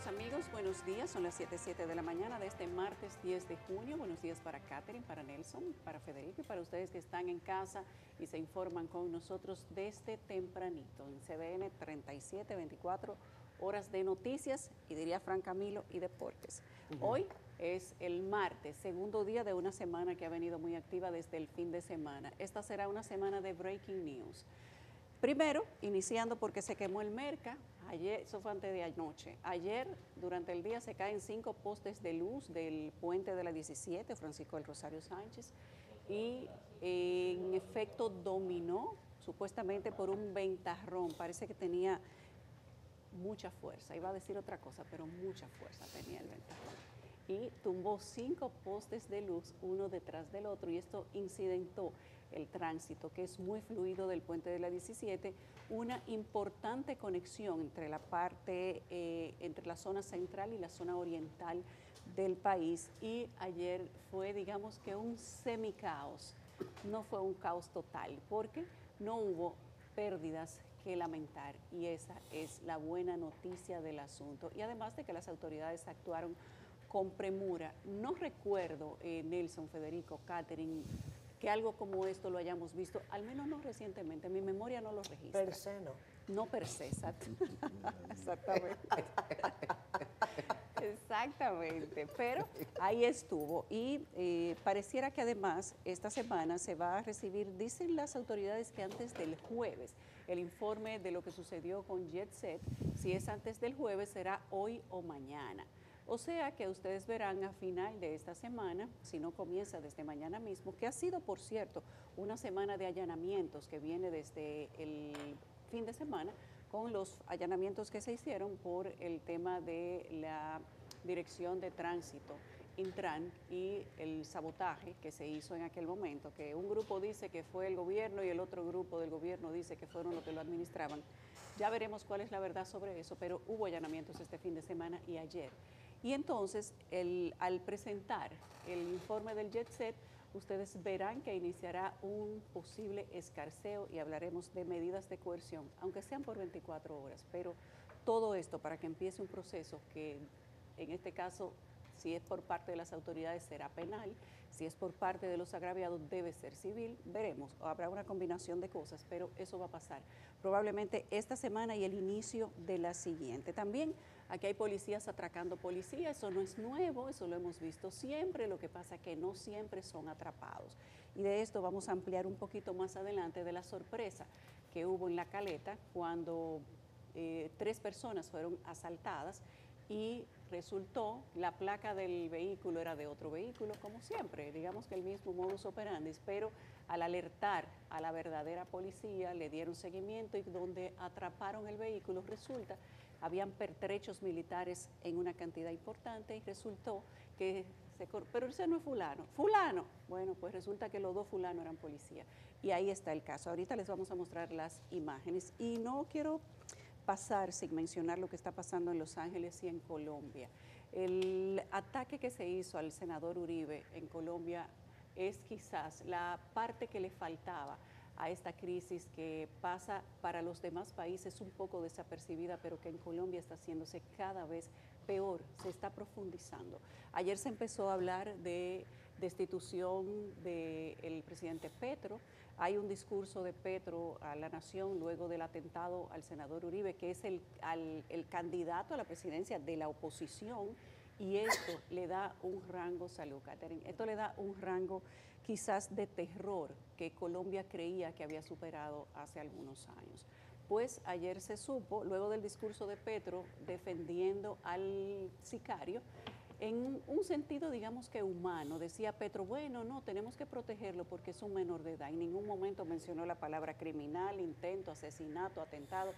estimados amigos, buenos días. Son las 7:07 de la mañana de este martes 10 de junio. Buenos días para Catherine, para Nelson, para Federico y para ustedes que están en casa y se informan con nosotros desde tempranito en CDN 37, 24 horas de noticias y diría Fran Camilo y deportes. Hoy es el martes, segundo día de una semana que ha venido muy activa desde el fin de semana. Esta será una semana de breaking news. Primero, iniciando porque se quemó el Merca, ayer, eso fue antes de anoche. Ayer, durante el día, se caen 5 postes de luz del puente de la 17, Francisco del Rosario Sánchez, y en efecto dominó, supuestamente por un ventarrón, parece que tenía mucha fuerza, iba a decir otra cosa, pero mucha fuerza tenía el ventarrón. Y tumbó 5 postes de luz uno detrás del otro y esto incidentó el tránsito que es muy fluido del puente de la 17, una importante conexión entre la parte, entre la zona central y la zona oriental del país y ayer fue digamos que un semicaos, no fue un caos total porque no hubo pérdidas que lamentar y esa es la buena noticia del asunto y además de que las autoridades actuaron con premura. No recuerdo, Nelson, Federico, Catherine, que algo como esto lo hayamos visto, al menos no recientemente, mi memoria no lo registra. Per se no. No per se, exactamente. Exactamente, pero ahí estuvo y pareciera que además esta semana se va a recibir, dicen las autoridades que antes del jueves, el informe de lo que sucedió con Jet Set, si es antes del jueves será hoy o mañana. O sea que ustedes verán a final de esta semana, si no comienza desde mañana mismo, que ha sido, por cierto, una semana de allanamientos que viene desde el fin de semana, con los allanamientos que se hicieron por el tema de la Dirección de Tránsito, Intran, y el sabotaje que se hizo en aquel momento, que un grupo dice que fue el gobierno y el otro grupo del gobierno dice que fueron los que lo administraban. Ya veremos cuál es la verdad sobre eso, pero hubo allanamientos este fin de semana y ayer. Y entonces, al presentar el informe del Jet Set, ustedes verán que iniciará un posible escarceo y hablaremos de medidas de coerción, aunque sean por 24 horas, pero todo esto para que empiece un proceso que en este caso, si es por parte de las autoridades será penal, si es por parte de los agraviados debe ser civil, veremos, habrá una combinación de cosas, pero eso va a pasar probablemente esta semana y el inicio de la siguiente. También aquí hay policías atracando policías, eso no es nuevo, eso lo hemos visto siempre, lo que pasa es que no siempre son atrapados. Y de esto vamos a ampliar un poquito más adelante de la sorpresa que hubo en La Caleta cuando 3 personas fueron asaltadas y resultó la placa del vehículo era de otro vehículo, como siempre, digamos que el mismo modus operandi, pero al alertar a la verdadera policía le dieron seguimiento y donde atraparon el vehículo resulta habían pertrechos militares en una cantidad importante y resultó que pero ese no es fulano, bueno, pues resulta que los 2 fulanos eran policías y ahí está el caso. Ahorita les vamos a mostrar las imágenes y no quiero pasar sin mencionar lo que está pasando en Los Ángeles y en Colombia. El ataque que se hizo al senador Uribe en Colombia es quizás la parte que le faltaba a esta crisis que pasa para los demás países un poco desapercibida, pero que en Colombia está haciéndose cada vez peor, se está profundizando. Ayer se empezó a hablar de destitución del presidente Petro. Hay un discurso de Petro a la nación luego del atentado al senador Uribe, que es el candidato a la presidencia de la oposición, y esto le da un rango, salud Catherine, esto le da un rango quizás de terror que Colombia creía que había superado hace algunos años. Pues ayer se supo, luego del discurso de Petro defendiendo al sicario, en un sentido, digamos que humano, decía Petro, bueno, no, tenemos que protegerlo porque es un menor de edad. En ningún momento mencionó la palabra criminal, intento, asesinato, atentado,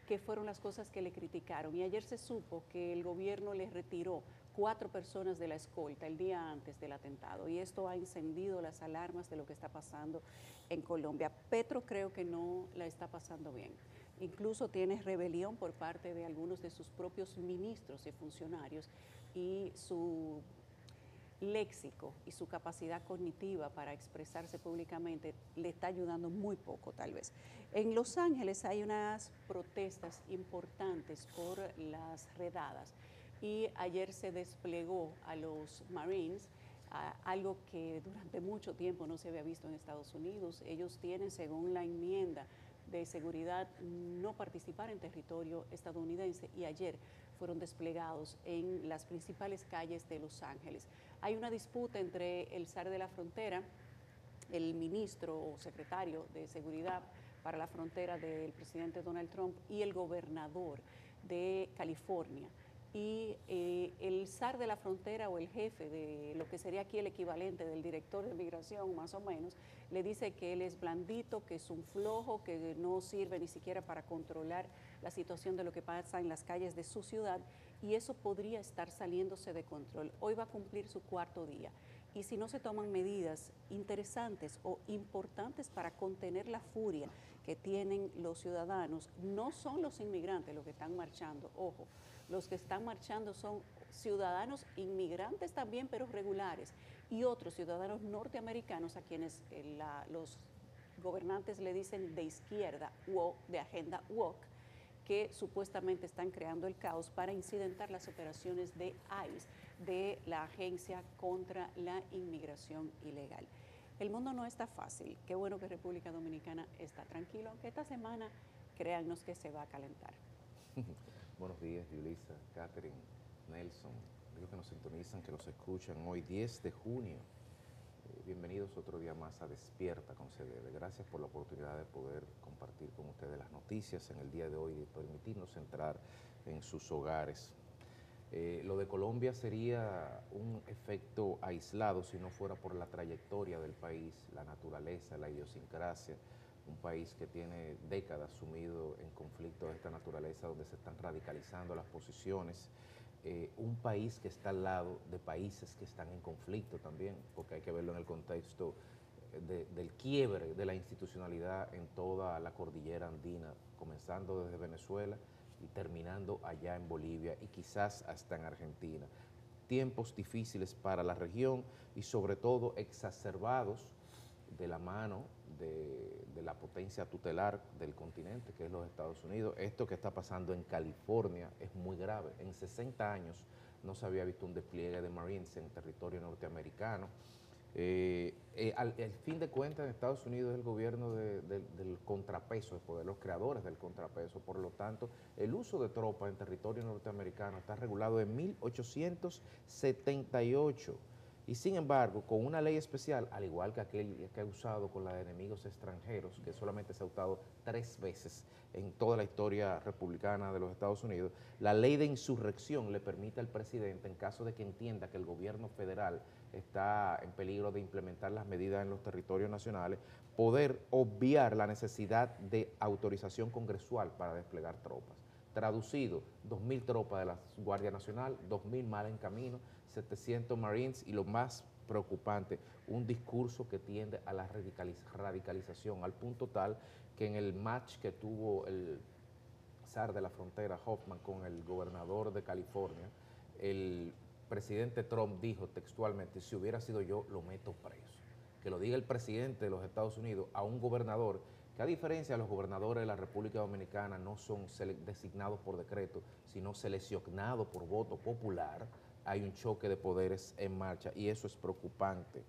que fueron las cosas que le criticaron. Y ayer se supo que el gobierno le retiró 4 personas de la escolta el día antes del atentado. Y esto ha encendido las alarmas de lo que está pasando en Colombia. Petro creo que no la está pasando bien. Incluso tiene rebelión por parte de algunos de sus propios ministros y funcionarios y léxico y su capacidad cognitiva para expresarse públicamente le está ayudando muy poco, tal vez. En Los Ángeles hay unas protestas importantes por las redadas y ayer se desplegó a los Marines, algo que durante mucho tiempo no se había visto en Estados Unidos. Ellos tienen, según la enmienda de seguridad, no participar en territorio estadounidense, y ayer fueron desplegados en las principales calles de Los Ángeles. Hay una disputa entre el zar de la frontera, el ministro o secretario de Seguridad para la frontera del presidente Donald Trump, y el gobernador de California. Y el zar de la frontera, o el jefe de lo que sería aquí el equivalente del director de migración, más o menos, le dice que él es blandito, que es un flojo, que no sirve ni siquiera para controlar la situación de lo que pasa en las calles de su ciudad, y eso podría estar saliéndose de control. Hoy va a cumplir su 4.º día. Y si no se toman medidas interesantes o importantes para contener la furia que tienen los ciudadanos, no son los inmigrantes los que están marchando, ojo, los que están marchando son ciudadanos inmigrantes también, pero regulares, y otros ciudadanos norteamericanos a quienes los gobernantes le dicen de izquierda o de agenda woke, que supuestamente están creando el caos para incidentar las operaciones de ICE, de la Agencia contra la Inmigración Ilegal. El mundo no está fácil. Qué bueno que República Dominicana está tranquilo, aunque esta semana créannos que se va a calentar. Buenos días, Yulisa, Catherine, Nelson, amigos que nos sintonizan, que nos escuchan hoy 10 de junio. Bienvenidos otro día más a Despierta con CDD. Gracias por la oportunidad de poder compartir con ustedes las noticias en el día de hoy y permitirnos entrar en sus hogares. Lo de Colombia sería un efecto aislado si no fuera por la trayectoria del país, la naturaleza, la idiosincrasia. Un país que tiene décadas sumido en conflictos de esta naturaleza, donde se están radicalizando las posiciones. Un país que está al lado de países que están en conflicto también, porque hay que verlo en el contexto del quiebre de la institucionalidad en toda la cordillera andina, comenzando desde Venezuela y terminando allá en Bolivia y quizás hasta en Argentina. Tiempos difíciles para la región y sobre todo exacerbados de la mano de la potencia tutelar del continente, que es los Estados Unidos. Esto que está pasando en California es muy grave. En 60 años no se había visto un despliegue de Marines en territorio norteamericano. Al fin de cuentas, en Estados Unidos es el gobierno del contrapeso, de los creadores del contrapeso. Por lo tanto, el uso de tropas en territorio norteamericano está regulado en 1878. Y sin embargo, con una ley especial, al igual que aquel que ha usado con la de enemigos extranjeros, que solamente se ha usado 3 veces en toda la historia republicana de los Estados Unidos, la ley de insurrección le permite al presidente, en caso de que entienda que el gobierno federal está en peligro de implementar las medidas en los territorios nacionales, poder obviar la necesidad de autorización congresual para desplegar tropas. Traducido, 2.000 tropas de la Guardia Nacional, 2.000 mal en camino, 700 Marines y lo más preocupante, un discurso que tiende a la radicalización, al punto tal que en el match que tuvo el zar de la frontera, Hoffman, con el gobernador de California, el presidente Trump dijo textualmente: si hubiera sido yo, lo meto preso. Que lo diga el presidente de los Estados Unidos a un gobernador que, a diferencia de los gobernadores de la República Dominicana, no son designados por decreto, sino seleccionados por voto popular. Hay un choque de poderes en marcha y eso es preocupante.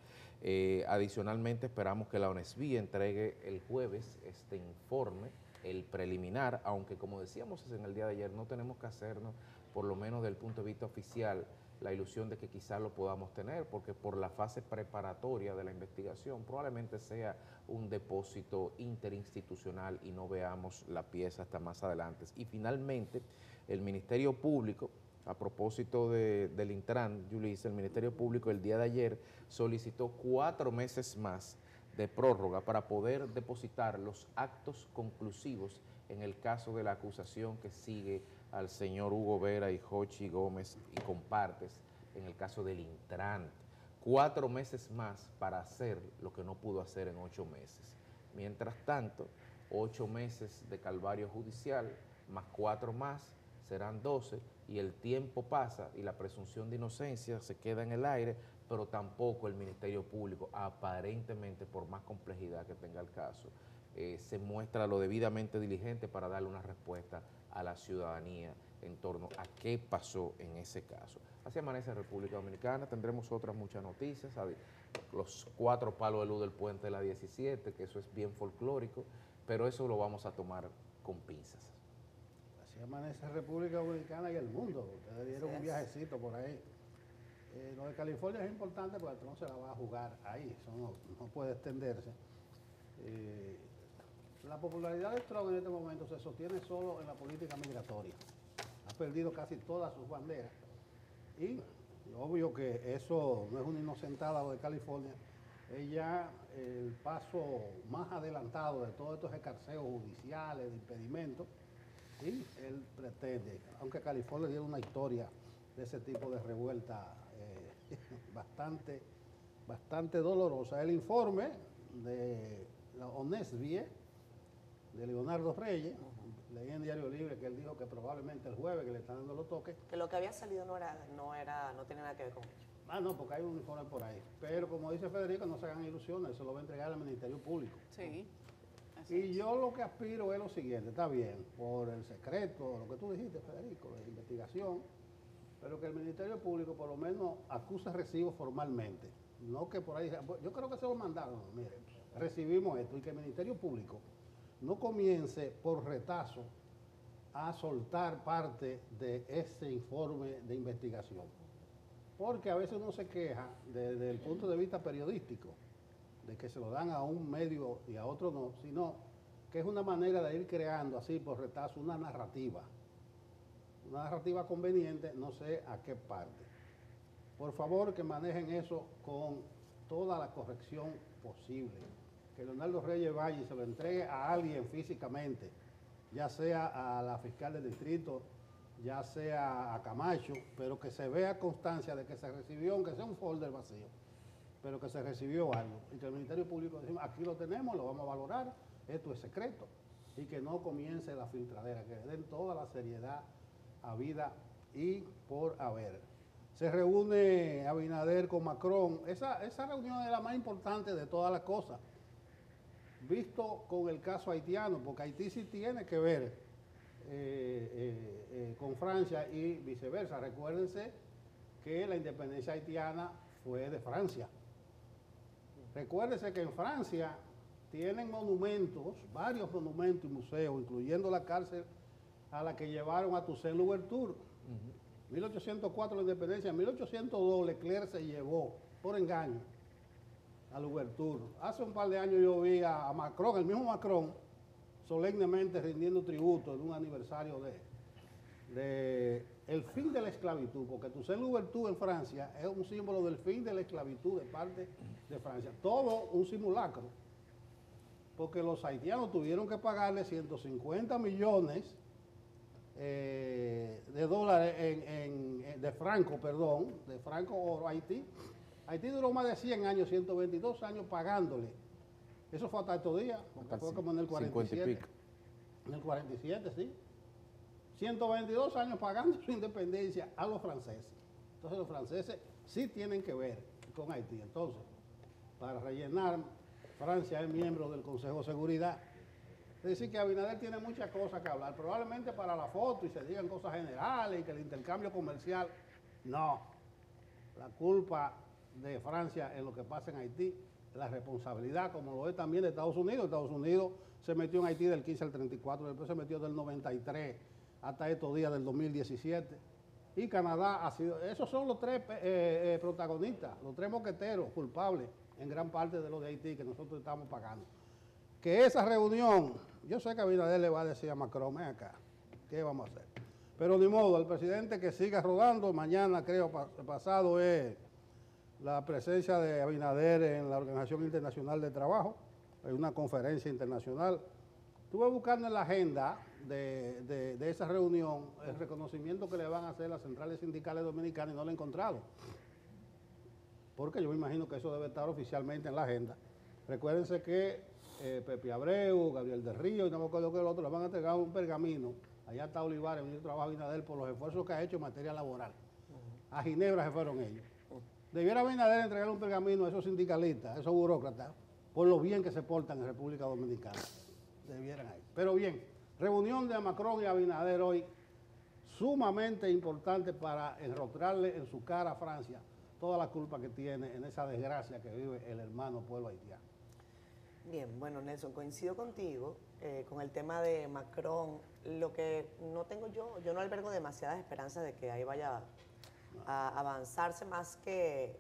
Adicionalmente, esperamos que la ONESBI entregue el jueves este informe, el preliminar, aunque, como decíamos en el día de ayer, no tenemos que hacernos, por lo menos desde el punto de vista oficial, la ilusión de que quizás lo podamos tener, porque por la fase preparatoria de la investigación probablemente sea un depósito interinstitucional y no veamos la pieza hasta más adelante. Y finalmente, el Ministerio Público, a propósito del Intran, Yulisa, el Ministerio Público el día de ayer solicitó 4 meses más de prórroga para poder depositar los actos conclusivos en el caso de la acusación que sigue al señor Hugo Vera y Jochi Gómez y compartes en el caso del Intran. 4 meses más para hacer lo que no pudo hacer en 8 meses. Mientras tanto, 8 meses de calvario judicial más 4 más serán 12 y el tiempo pasa y la presunción de inocencia se queda en el aire, pero tampoco el Ministerio Público, aparentemente, por más complejidad que tenga el caso, se muestra lo debidamente diligente para darle una respuesta a la ciudadanía en torno a qué pasó en ese caso. Así amanece República Dominicana, tendremos otras muchas noticias, los 4 palos de luz del puente de la 17, que eso es bien folclórico, pero eso lo vamos a tomar con pinzas. Así amanece República Dominicana y el mundo. Ustedes dieron un viajecito por ahí. Lo de California es importante porque no se la va a jugar ahí, eso no puede extenderse. La popularidad de Trump en este momento se sostiene solo en la política migratoria. Ha perdido casi todas sus banderas. Y obvio que eso no es una inocentada lo de California, es ya el paso más adelantado de todos estos escarceos judiciales, de impedimentos, y él pretende, aunque California tiene una historia de ese tipo de revuelta bastante dolorosa. El informe de la ONESVIE, de Leonardo Reyes, leí en Diario Libre que él dijo que probablemente el jueves que le están dando los toques. Que lo que había salido no tenía nada que ver con ello. No, porque hay un informe por ahí. Pero como dice Federico, no se hagan ilusiones, eso lo va a entregar al Ministerio Público. Sí. Y yo lo que aspiro es lo siguiente, está bien, por el secreto, lo que tú dijiste, Federico, de investigación, pero que el Ministerio Público por lo menos acuse recibo formalmente. No que por ahí, yo creo que se lo mandaron, miren, recibimos esto, y que el Ministerio Público no comience por retazo a soltar parte de ese informe de investigación. Porque a veces uno se queja desde el punto de vista periodístico, de que se lo dan a un medio y a otro no, sino que es una manera de ir creando así por retazo una narrativa conveniente, no sé a qué parte. Por favor, que manejen eso con toda la corrección posible. Que Leonardo Reyes vaya y se lo entregue a alguien físicamente, ya sea a la fiscal del distrito, ya sea a Camacho, pero que se vea constancia de que se recibió, aunque sea un folder vacío, pero que se recibió algo. Y que el Ministerio Público decimos, aquí lo tenemos, lo vamos a valorar, esto es secreto. Y que no comience la filtradera, que le den toda la seriedad a vida y por haber. Se reúne Abinader con Macron. Esa reunión es la más importante de todas las cosas, visto con el caso haitiano, porque Haití sí tiene que ver con Francia y viceversa. Recuérdense que la independencia haitiana fue de Francia. Recuérdense que en Francia tienen monumentos, varios monumentos y museos, incluyendo la cárcel a la que llevaron a Toussaint Louverture. 1804 la independencia, en 1802 Leclerc se llevó por engaño a Louverture. Hace un par de años yo vi a Macron, el mismo Macron, solemnemente rindiendo tributo en un aniversario de el fin de la esclavitud, porque Toussaint Louverture en Francia es un símbolo del fin de la esclavitud de parte de Francia. Todo un simulacro, porque los haitianos tuvieron que pagarle 150 millones de dólares de franco oro a Haití. Haití duró más de 100 años, 122 años pagándole. Eso fue hasta estos días, porque fue como en el 47. En el 47, sí. 122 años pagando su independencia a los franceses. Entonces los franceses sí tienen que ver con Haití. Entonces, para rellenar, Francia es miembro del Consejo de Seguridad. Es decir, que Abinader tiene muchas cosas que hablar, probablemente para la foto y se digan cosas generales y que el intercambio comercial, no. La culpa de Francia en lo que pasa en Haití, la responsabilidad, como lo es también de Estados Unidos. Estados Unidos se metió en Haití del 15 al 34, después se metió del 93 hasta estos días del 2017. Y Canadá ha sido, esos son los tres protagonistas, los tres mosqueteros culpables en gran parte de lo de Haití que nosotros estamos pagando. Que esa reunión, yo sé que Abinader le va a decir a Macron, ven acá, ¿qué vamos a hacer? Pero ni modo, el presidente que siga rodando, mañana creo, pasado es la presencia de Abinader en la Organización Internacional de Trabajo, en una conferencia internacional. Estuve buscando en la agenda de esa reunión el reconocimiento que le van a hacer las centrales sindicales dominicanas y no lo he encontrado. Porque yo me imagino que eso debe estar oficialmente en la agenda. Recuérdense que Pepe Abreu, Gabriel del Río y no me acuerdo que el otro le van a entregar un pergamino. Allá está Olivares, el ministro de Trabajo Abinader, por los esfuerzos que ha hecho en materia laboral. A Ginebra se fueron ellos. Debiera Abinader entregarle un pergamino a esos sindicalistas, a esos burócratas, por lo bien que se portan en República Dominicana. Debieran ahí. Pero bien, reunión de Macron y Abinader hoy, sumamente importante para enrostrarle en su cara a Francia toda la culpa que tiene en esa desgracia que vive el hermano pueblo haitiano. Bien, bueno, Nelson, coincido contigo con el tema de Macron. Lo que no tengo yo no albergo demasiadas esperanzas de que ahí vaya a avanzarse más que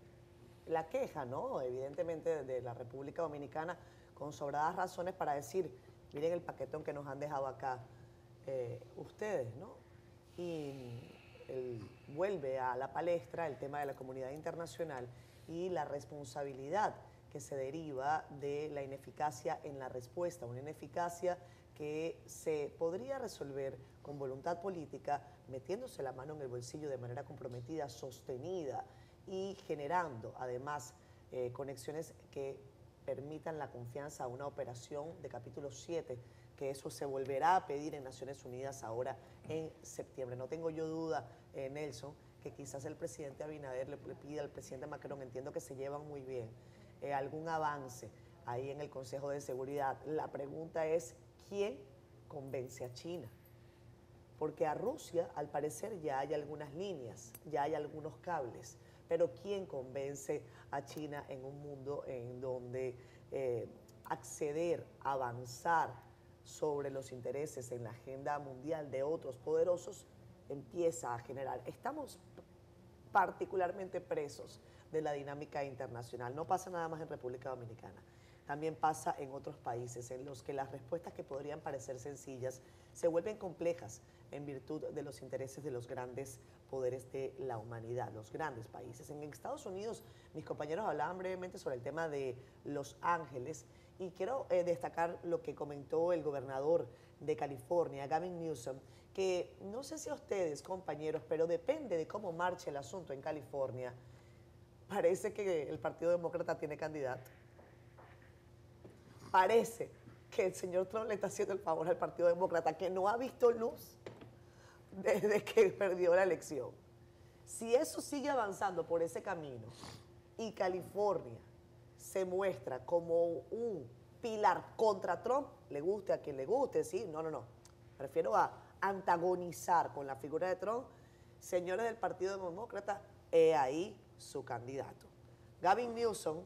la queja, ¿no? Evidentemente de la República Dominicana, con sobradas razones para decir, miren el paquetón que nos han dejado acá ustedes, ¿no? Y vuelve a la palestra el tema de la comunidad internacional y la responsabilidad que se deriva de la ineficacia en la respuesta, una ineficacia que se podría resolver con voluntad política, metiéndose la mano en el bolsillo de manera comprometida, sostenida y generando además conexiones que permitan la confianza a una operación de capítulo 7, que eso se volverá a pedir en Naciones Unidas ahora en septiembre. No tengo yo duda, Nelson, que quizás el presidente Abinader le pida al presidente Macron, entiendo que se llevan muy bien, algún avance ahí en el Consejo de Seguridad. La pregunta es, ¿quién convence a China? Porque a Rusia, al parecer, ya hay algunas líneas, ya hay algunos cables, pero ¿quién convence a China en un mundo en donde acceder, avanzar sobre los intereses en la agenda mundial de otros poderosos empieza a generar? Estamos particularmente presos de la dinámica internacional. No pasa nada más en República Dominicana. También pasa en otros países en los que las respuestas que podrían parecer sencillas se vuelven complejas en virtud de los intereses de los grandes poderes de la humanidad, los grandes países. En Estados Unidos, mis compañeros hablaban brevemente sobre el tema de Los Ángeles y quiero destacar lo que comentó el gobernador de California, Gavin Newsom, que no sé si a ustedes, compañeros, pero depende de cómo marche el asunto en California, parece que el Partido Demócrata tiene candidato. Parece que el señor Trump le está haciendo el favor al Partido Demócrata, que no ha visto luz desde que perdió la elección. Si eso sigue avanzando por ese camino y California se muestra como un pilar contra Trump, le guste a quien le guste, sí, no. Prefiero a antagonizar con la figura de Trump. Señores del Partido Demócrata, he ahí su candidato. Gavin Newsom,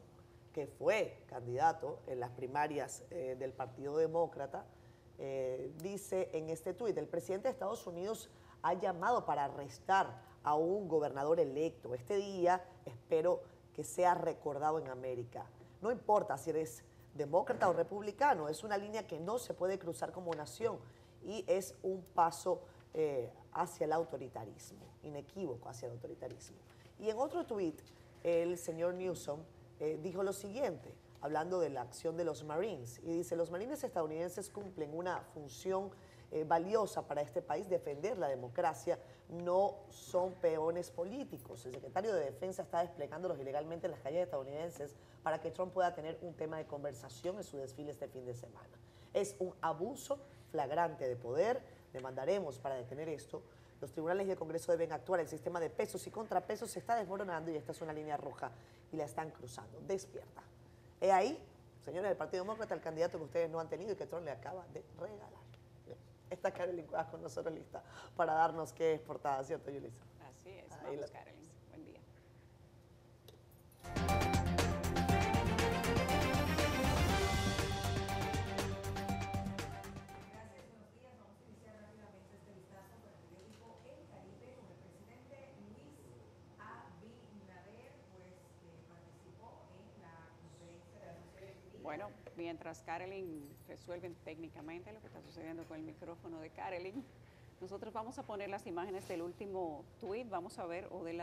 que fue candidato en las primarias del Partido Demócrata, dice en este tuit, el presidente de Estados Unidos ha llamado para arrestar a un gobernador electo. Este día espero que sea recordado en América. No importa si eres demócrata o republicano, es una línea que no se puede cruzar como nación y es un paso hacia el autoritarismo, inequívoco hacia el autoritarismo. Y en otro tuit, el señor Newsom dijo lo siguiente, hablando de la acción de los Marines, y dice, los Marines estadounidenses cumplen una función valiosa para este país, defender la democracia, no son peones políticos. El secretario de Defensa está desplegándolos ilegalmente en las calles estadounidenses para que Trump pueda tener un tema de conversación en su desfile este fin de semana. Es un abuso flagrante de poder, demandaremos para detener esto. Los tribunales y el Congreso deben actuar. El sistema de pesos y contrapesos se está desmoronando y esta es una línea roja y la están cruzando. Despierta. He ahí, señores del Partido Demócrata, el candidato que ustedes no han tenido y que Trump le acaba de regalar. Está Carolyn Cuevas con nosotros lista para darnos qué es portada, ¿cierto, Yulisa? Así es. Vamos, Carolyn. Buen día. Bueno, mientras Carolyn resuelve técnicamente lo que está sucediendo con el micrófono de Carolyn, nosotros vamos a poner las imágenes del último tuit, vamos a ver, o de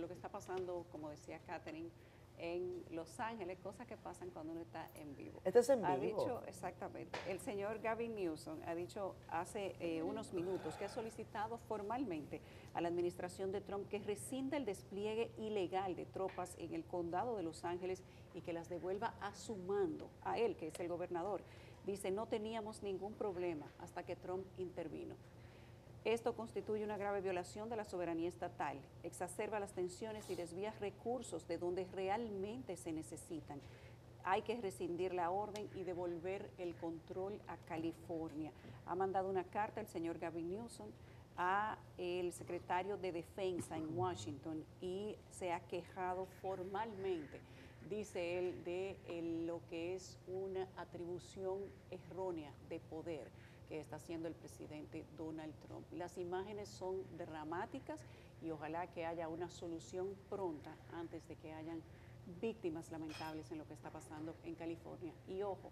lo que está pasando, como decía Catherine, en Los Ángeles, cosas que pasan cuando uno está en vivo. Esto es en vivo. Ha dicho, exactamente, el señor Gavin Newsom ha dicho hace unos minutos que ha solicitado formalmente a la administración de Trump que rescinda el despliegue ilegal de tropas en el condado de Los Ángeles y que las devuelva a su mando, a él, que es el gobernador. Dice, no teníamos ningún problema hasta que Trump intervino. Esto constituye una grave violación de la soberanía estatal, exacerba las tensiones y desvía recursos de donde realmente se necesitan. Hay que rescindir la orden y devolver el control a California. Ha mandado una carta el señor Gavin Newsom a el secretario de Defensa en Washington y se ha quejado formalmente, dice él, de lo que es una atribución errónea de poder que está haciendo el presidente Donald Trump. Las imágenes son dramáticas y ojalá que haya una solución pronta antes de que hayan víctimas lamentables en lo que está pasando en California. Y ojo,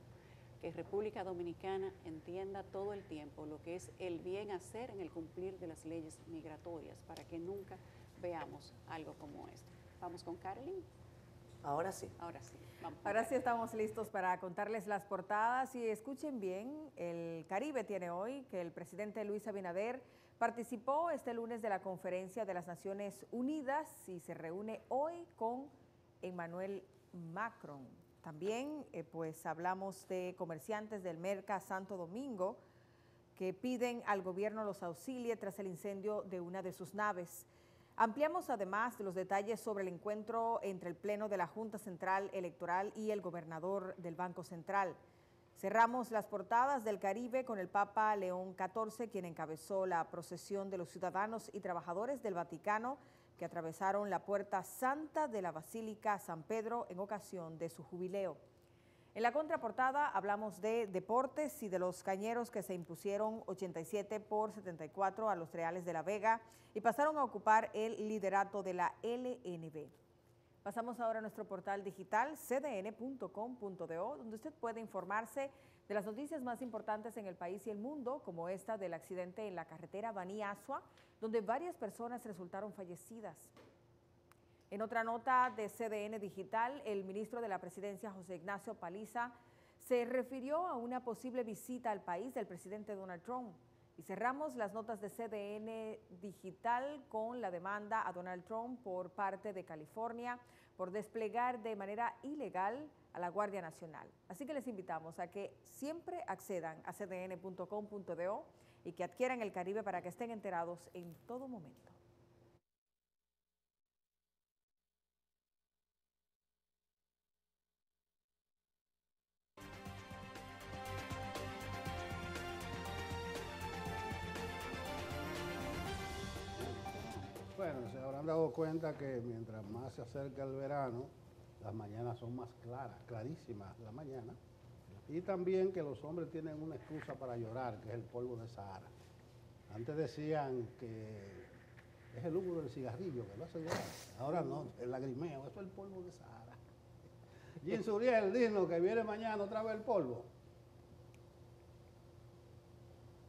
que República Dominicana entienda todo el tiempo lo que es el bien hacer en el cumplir de las leyes migratorias para que nunca veamos algo como esto. Vamos con Carolyn. Ahora sí. Ahora sí. Vamos. Ahora sí estamos listos para contarles las portadas y escuchen bien, el Caribe tiene hoy que el presidente Luis Abinader participó este lunes de la Conferencia de las Naciones Unidas y se reúne hoy con Emmanuel Macron. También pues hablamos de comerciantes del Merca Santo Domingo que piden al gobierno los auxilie tras el incendio de una de sus naves. Ampliamos además los detalles sobre el encuentro entre el Pleno de la Junta Central Electoral y el gobernador del Banco Central. Cerramos las portadas del Caribe con el Papa León XIV, quien encabezó la procesión de los ciudadanos y trabajadores del Vaticano que atravesaron la Puerta Santa de la Basílica San Pedro en ocasión de su jubileo. En la contraportada hablamos de deportes y de los cañeros que se impusieron 87-74 a los Reales de la Vega y pasaron a ocupar el liderato de la LNB. Pasamos ahora a nuestro portal digital cdn.com.do, donde usted puede informarse de las noticias más importantes en el país y el mundo, como esta del accidente en la carretera Baní-Asua, donde varias personas resultaron fallecidas. En otra nota de CDN Digital, el ministro de la Presidencia, José Ignacio Paliza, se refirió a una posible visita al país del presidente Donald Trump. Y cerramos las notas de CDN Digital con la demanda a Donald Trump por parte de California por desplegar de manera ilegal a la Guardia Nacional. Así que les invitamos a que siempre accedan a cdn.com.do y que adquieran el Caribe para que estén enterados en todo momento. Bueno, se habrán dado cuenta que mientras más se acerca el verano, las mañanas son más claras, clarísimas la mañana. Y también que los hombres tienen una excusa para llorar, que es el polvo de Sahara. Antes decían que es el humo del cigarrillo que lo hace llorar. Ahora no, el lagrimeo, eso es el polvo de Sahara. Jim Suriel, dinos que viene mañana otra vez el polvo.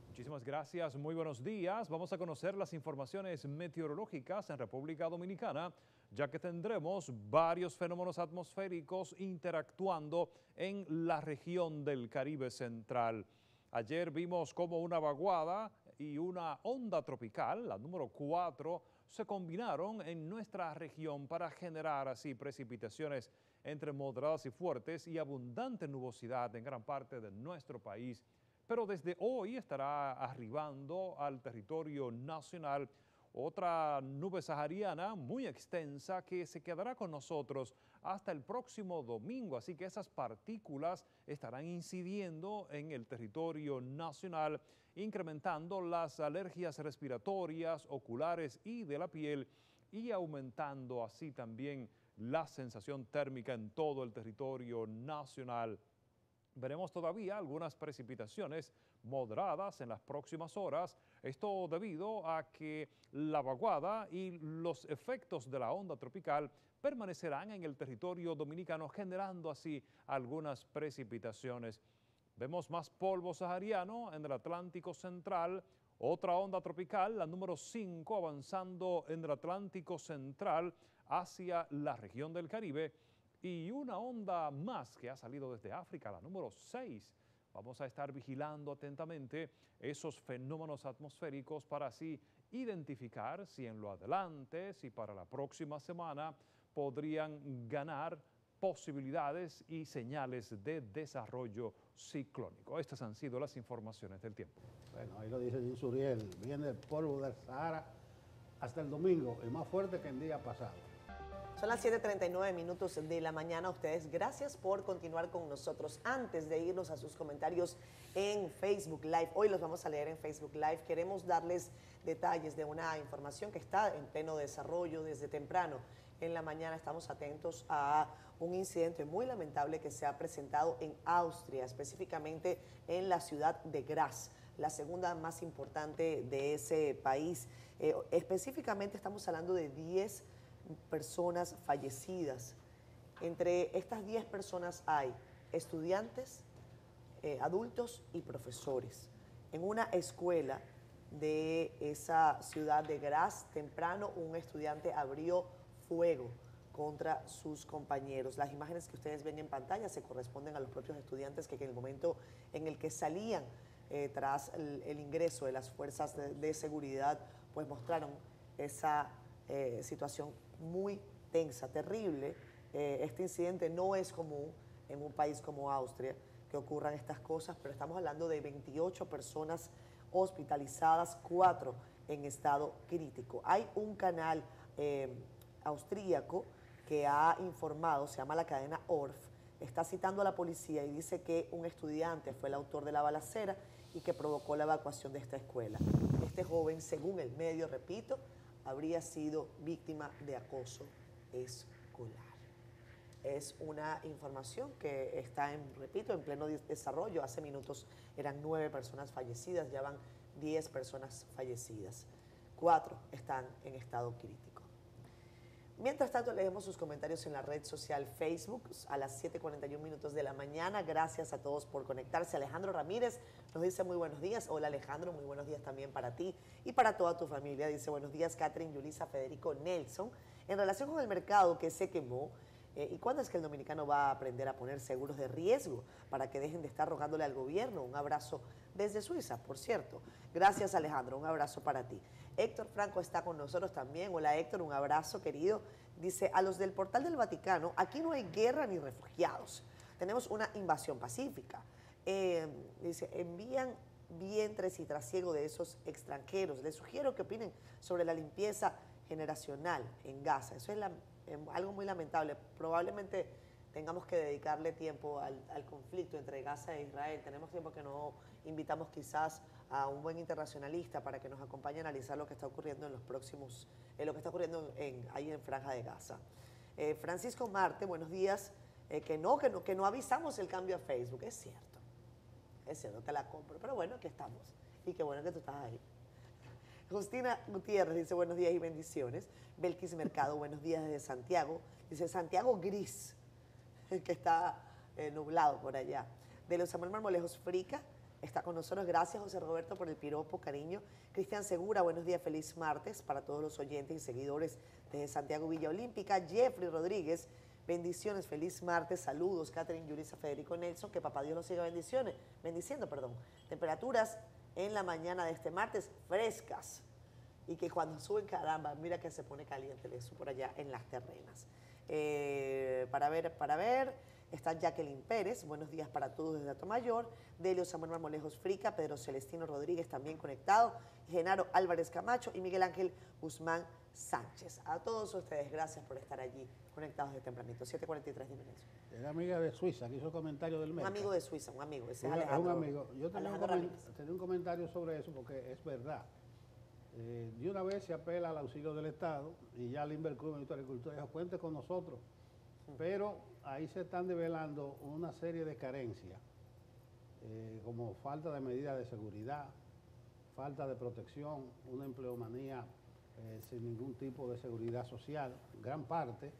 Muchísimas gracias, muy buenos días. Vamos a conocer las informaciones meteorológicas en República Dominicana, ya que tendremos varios fenómenos atmosféricos interactuando en la región del Caribe Central. Ayer vimos cómo una vaguada y una onda tropical, la número 4, se combinaron en nuestra región para generar así precipitaciones entre moderadas y fuertes y abundante nubosidad en gran parte de nuestro país. Pero desde hoy estará arribando al territorio nacional otra nube sahariana muy extensa que se quedará con nosotros hasta el próximo domingo. Así que esas partículas estarán incidiendo en el territorio nacional, incrementando las alergias respiratorias, oculares y de la piel y aumentando así también la sensación térmica en todo el territorio nacional. Veremos todavía algunas precipitaciones moderadas en las próximas horas, esto debido a que la vaguada y los efectos de la onda tropical permanecerán en el territorio dominicano, generando así algunas precipitaciones. Vemos más polvo sahariano en el Atlántico Central, otra onda tropical, la número 5, avanzando en el Atlántico Central hacia la región del Caribe, y una onda más que ha salido desde África, la número 6. Vamos a estar vigilando atentamente esos fenómenos atmosféricos para así identificar si en lo adelante, si para la próxima semana podrían ganar posibilidades y señales de desarrollo ciclónico. Estas han sido las informaciones del tiempo. Bueno, ahí lo dice Insuriel, viene el polvo del Sahara hasta el domingo, y más fuerte que el día pasado. Son las 7:39 minutos de la mañana. Ustedes, gracias por continuar con nosotros. Antes de irnos a sus comentarios en Facebook Live, hoy los vamos a leer en Facebook Live, queremos darles detalles de una información que está en pleno desarrollo desde temprano. En la mañana estamos atentos a un incidente muy lamentable que se ha presentado en Austria, específicamente en la ciudad de Graz, la segunda más importante de ese país. Específicamente estamos hablando de 10 personas fallecidas. Entre estas 10 personas hay estudiantes, adultos y profesores. En una escuela de esa ciudad de Graz, temprano un estudiante abrió fuego contra sus compañeros. Las imágenes que ustedes ven en pantalla se corresponden a los propios estudiantes que en el momento en el que salían tras el ingreso de las fuerzas de seguridad, pues mostraron esa situación muy tensa, terrible. Este incidente no es común en un país como Austria que ocurran estas cosas, pero estamos hablando de 28 personas hospitalizadas, 4 en estado crítico. Hay un canal austríaco que ha informado, se llama la cadena ORF, está citando a la policía y dice que un estudiante fue el autor de la balacera y que provocó la evacuación de esta escuela. Este joven, según el medio, repito, habría sido víctima de acoso escolar. Es una información que está, repito, en pleno desarrollo. Hace minutos eran 9 personas fallecidas, ya van 10 personas fallecidas. 4 están en estado crítico. Mientras tanto, leemos sus comentarios en la red social Facebook a las 7:41 minutos de la mañana. Gracias a todos por conectarse. Alejandro Ramírez nos dice muy buenos días. Hola Alejandro, muy buenos días también para ti y para toda tu familia. Dice buenos días Catherine, Yulisa, Federico, Nelson. En relación con el mercado que se quemó, ¿y cuándo es que el dominicano va a aprender a poner seguros de riesgo para que dejen de estar rogándole al gobierno? Un abrazo desde Suiza, por cierto. Gracias Alejandro, un abrazo para ti. Héctor Franco está con nosotros también. Hola Héctor, un abrazo querido. Dice, a los del Portal del Vaticano, aquí no hay guerra ni refugiados. Tenemos una invasión pacífica. Dice, envían vientres y trasiego de esos extranjeros. Les sugiero que opinen sobre la limpieza generacional en Gaza. Eso es algo muy lamentable. Probablemente tengamos que dedicarle tiempo al conflicto entre Gaza e Israel. Tenemos tiempo que no invitamos quizás a un buen internacionalista para que nos acompañe a analizar lo que está ocurriendo en los próximos, lo que está ocurriendo ahí en Franja de Gaza. Francisco Marte, buenos días. Que no avisamos el cambio a Facebook. Es cierto, te la compro. Pero bueno, aquí estamos. Y qué bueno que tú estás ahí. Justina Gutiérrez dice buenos días y bendiciones. Belkis Mercado, buenos días desde Santiago. Dice Santiago gris, que está nublado por allá. De los Samuel Marmolejos Frica, está con nosotros. Gracias, José Roberto, por el piropo, cariño. Cristian Segura, buenos días, feliz martes para todos los oyentes y seguidores desde Santiago Villa Olímpica. Jeffrey Rodríguez, bendiciones, feliz martes, saludos. Catherine, Yulisa, Federico Nelson, que papá Dios los siga bendiciendo. Temperaturas en la mañana de este martes frescas y que cuando suben, caramba, mira que se pone caliente eso por allá en las terrenas. Para ver, está Jacqueline Pérez, buenos días para todos desde Atomayor, Delio Samuel Marmolejos Frica, Pedro Celestino Rodríguez también conectado, Genaro Álvarez Camacho y Miguel Ángel Guzmán Sánchez. A todos ustedes, gracias por estar allí conectados de tempranito. 7:43 minutos. Era amiga de Suiza, que hizo comentario del Un Merca. amigo de Suiza, un amigo, ese es Un Alejandro. amigo. Yo tenía un comentario sobre eso porque es verdad. De una vez se apela al auxilio del Estado y ya el Invercruz, Ministro de Agricultura, dijo, cuente con nosotros. Pero ahí se están develando una serie de carencias, como falta de medidas de seguridad, falta de protección, una empleomanía sin ningún tipo de seguridad social, gran parte,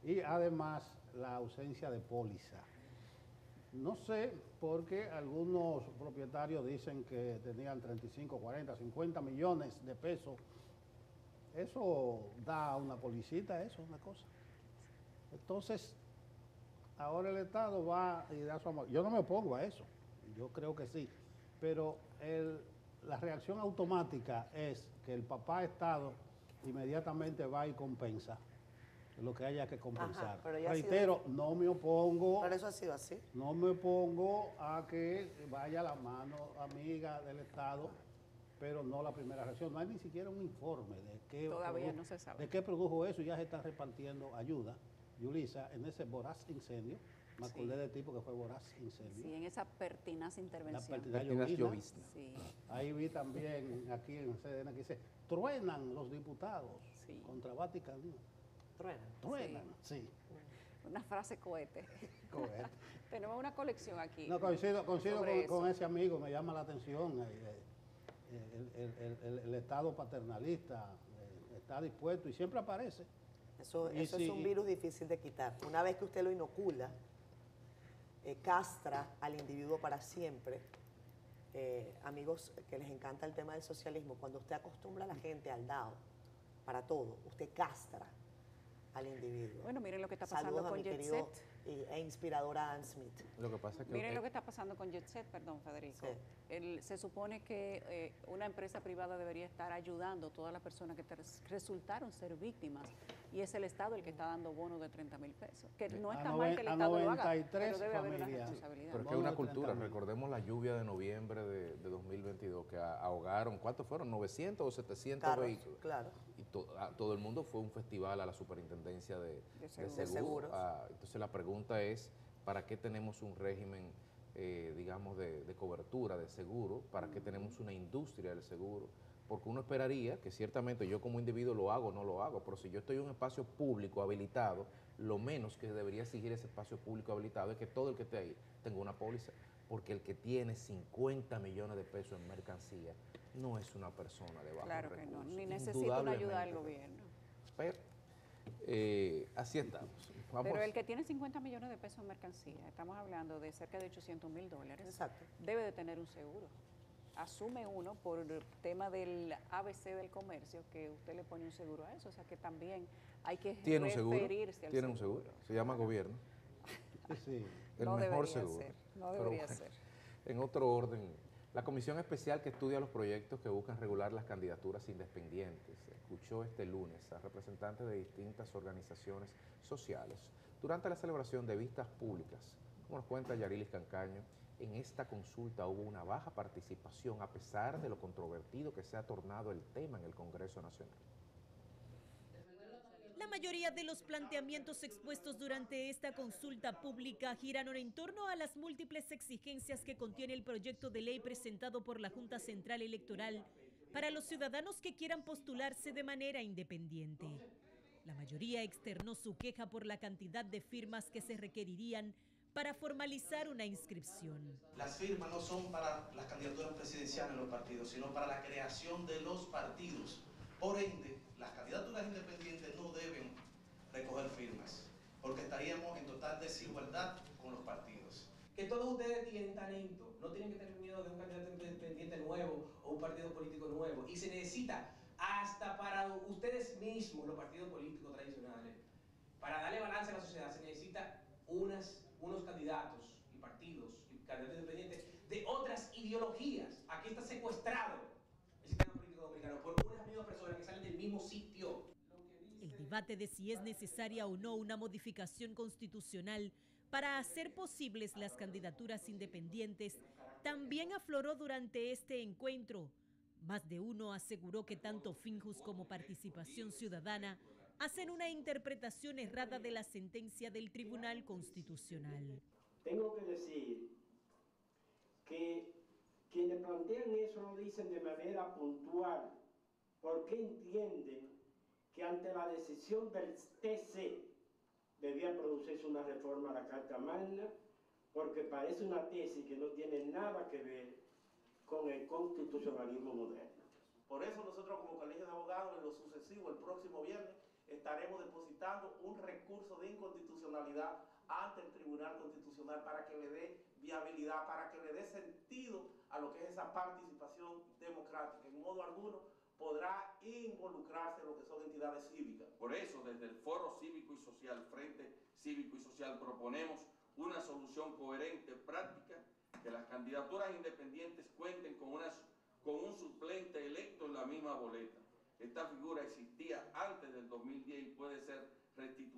y además la ausencia de póliza. No sé, porque algunos propietarios dicen que tenían 35, 40, 50 millones de pesos. Eso da una policita, eso, una cosa. Entonces, ahora el Estado va y da su amor. Yo no me opongo a eso, yo creo que sí, pero la reacción automática es que el papá Estado inmediatamente va y compensa lo que haya que compensar. Ajá, pero ya ha sido- Reitero, no me opongo, Pero eso ha sido así. no me opongo a que vaya la mano amiga del Estado, pero no la primera reacción. No hay ni siquiera un informe de qué Todavía no se sabe. de qué produjo eso. Ya se está repartiendo ayuda, Yulisa, en ese voraz incendio. Me Sí. acordé de tipo que fue voraz incendio. Sí, en esa pertinaz intervención. pertinaz llovizna. Sí. Ahí vi también aquí en CDN que dice, truenan los diputados Sí. contra Vaticano. Truena. Truenan, sí. Una frase cohete. Correcto. Tenemos una colección aquí. No, coincido sobre con eso. ese amigo, me llama la atención. El Estado paternalista está dispuesto y siempre aparece. Eso Y es sí, un virus difícil de quitar. Una vez que usted lo inocula, castra al individuo para siempre. Amigos que les encanta el tema del socialismo, cuando usted acostumbra a la gente al dado para todo, usted castra al individuo. Bueno, miren lo que está pasando Saludos a con mi Jet querido Set. e inspirador Adam Smith. Lo que pasa es que Miren lo que está pasando con Jet Set, perdón, Federico. Sí. Se supone que una empresa privada debería estar ayudando a todas las personas que resultaron ser víctimas y es el Estado el que está dando bonos de 30,000 pesos. Que no está mal que el a Estado lo haga, 93 pero debe haber una familias. responsabilidad. Pero es que Bono es una de cultura, 30,000. recordemos la lluvia de noviembre de 2022 que ahogaron, ¿cuántos fueron? 900 o 700 Carros, vehículos. claro. Y todo el mundo fue a un festival a la superintendencia de seguros. seguros. Entonces la pregunta es, ¿para qué tenemos un régimen, digamos, de cobertura, de seguro? ¿Para qué tenemos una industria del seguro? Porque uno esperaría que ciertamente yo como individuo lo hago o no lo hago, pero si yo estoy en un espacio público habilitado, lo menos que debería exigir ese espacio público habilitado es que todo el que esté ahí tenga una póliza, porque el que tiene 50 millones de pesos en mercancía no es una persona de bajos Claro que no, recursos, ni necesita una ayuda del indudablemente. gobierno. Pero así estamos. Vamos. Pero el que tiene 50 millones de pesos en mercancía, estamos hablando de cerca de 800,000 dólares, Exacto. debe de tener un seguro. Asume uno por el tema del ABC del comercio que usted le pone un seguro a eso, o sea que también hay que ¿Tiene un seguro? referirse al ¿Tiene un seguro? Se llama gobierno. Sí. El No mejor debería seguro. ser, no Pero debería bueno, ser. En otro orden, la comisión especial que estudia los proyectos que buscan regular las candidaturas independientes escuchó este lunes a representantes de distintas organizaciones sociales durante la celebración de vistas públicas. Como nos cuenta Yarilis Cancaño, en esta consulta hubo una baja participación a pesar de lo controvertido que se ha tornado el tema en el Congreso Nacional. La mayoría de los planteamientos expuestos durante esta consulta pública giraron en torno a las múltiples exigencias que contiene el proyecto de ley presentado por la Junta Central Electoral para los ciudadanos que quieran postularse de manera independiente. La mayoría externó su queja por la cantidad de firmas que se requerirían para formalizar una inscripción. Las firmas no son para las candidaturas presidenciales de los partidos, sino para la creación de los partidos. Por ende, las candidaturas independientes no deben recoger firmas, porque estaríamos en total desigualdad con los partidos. Que todos ustedes tienen talento, no tienen que tener miedo de un candidato independiente nuevo o un partido político nuevo. Y se necesita, hasta para ustedes mismos, los partidos políticos tradicionales, para darle balance a la sociedad, se necesita unos candidatos y partidos y candidatos independientes de otras ideologías. Aquí está secuestrado el sistema político dominicano por unas mismas personas que salen del mismo sitio. El debate de si es necesaria o no una modificación constitucional para hacer posibles las candidaturas independientes también afloró durante este encuentro. Más de uno aseguró que tanto Finjus como Participación Ciudadana hacen una interpretación errada de la sentencia del Tribunal Constitucional. Tengo que decir que quienes plantean eso lo dicen de manera puntual, porque entienden que ante la decisión del TC debía producirse una reforma a la Carta Magna, porque parece una tesis que no tiene nada que ver con el constitucionalismo moderno. Por eso nosotros como Colegio de Abogados en lo sucesivo, el próximo viernes, estaremos depositando un recurso de inconstitucionalidad ante el Tribunal Constitucional para que le dé viabilidad, para que le dé sentido a lo que es esa participación democrática. En modo alguno podrá involucrarse en lo que son entidades cívicas. Por eso, desde el Foro Cívico y Social, Frente Cívico y Social, proponemos una solución coherente, práctica, que las candidaturas independientes cuenten con un suplente electo en la misma boleta. Esta figura existía antes del 2010 y puede ser restituida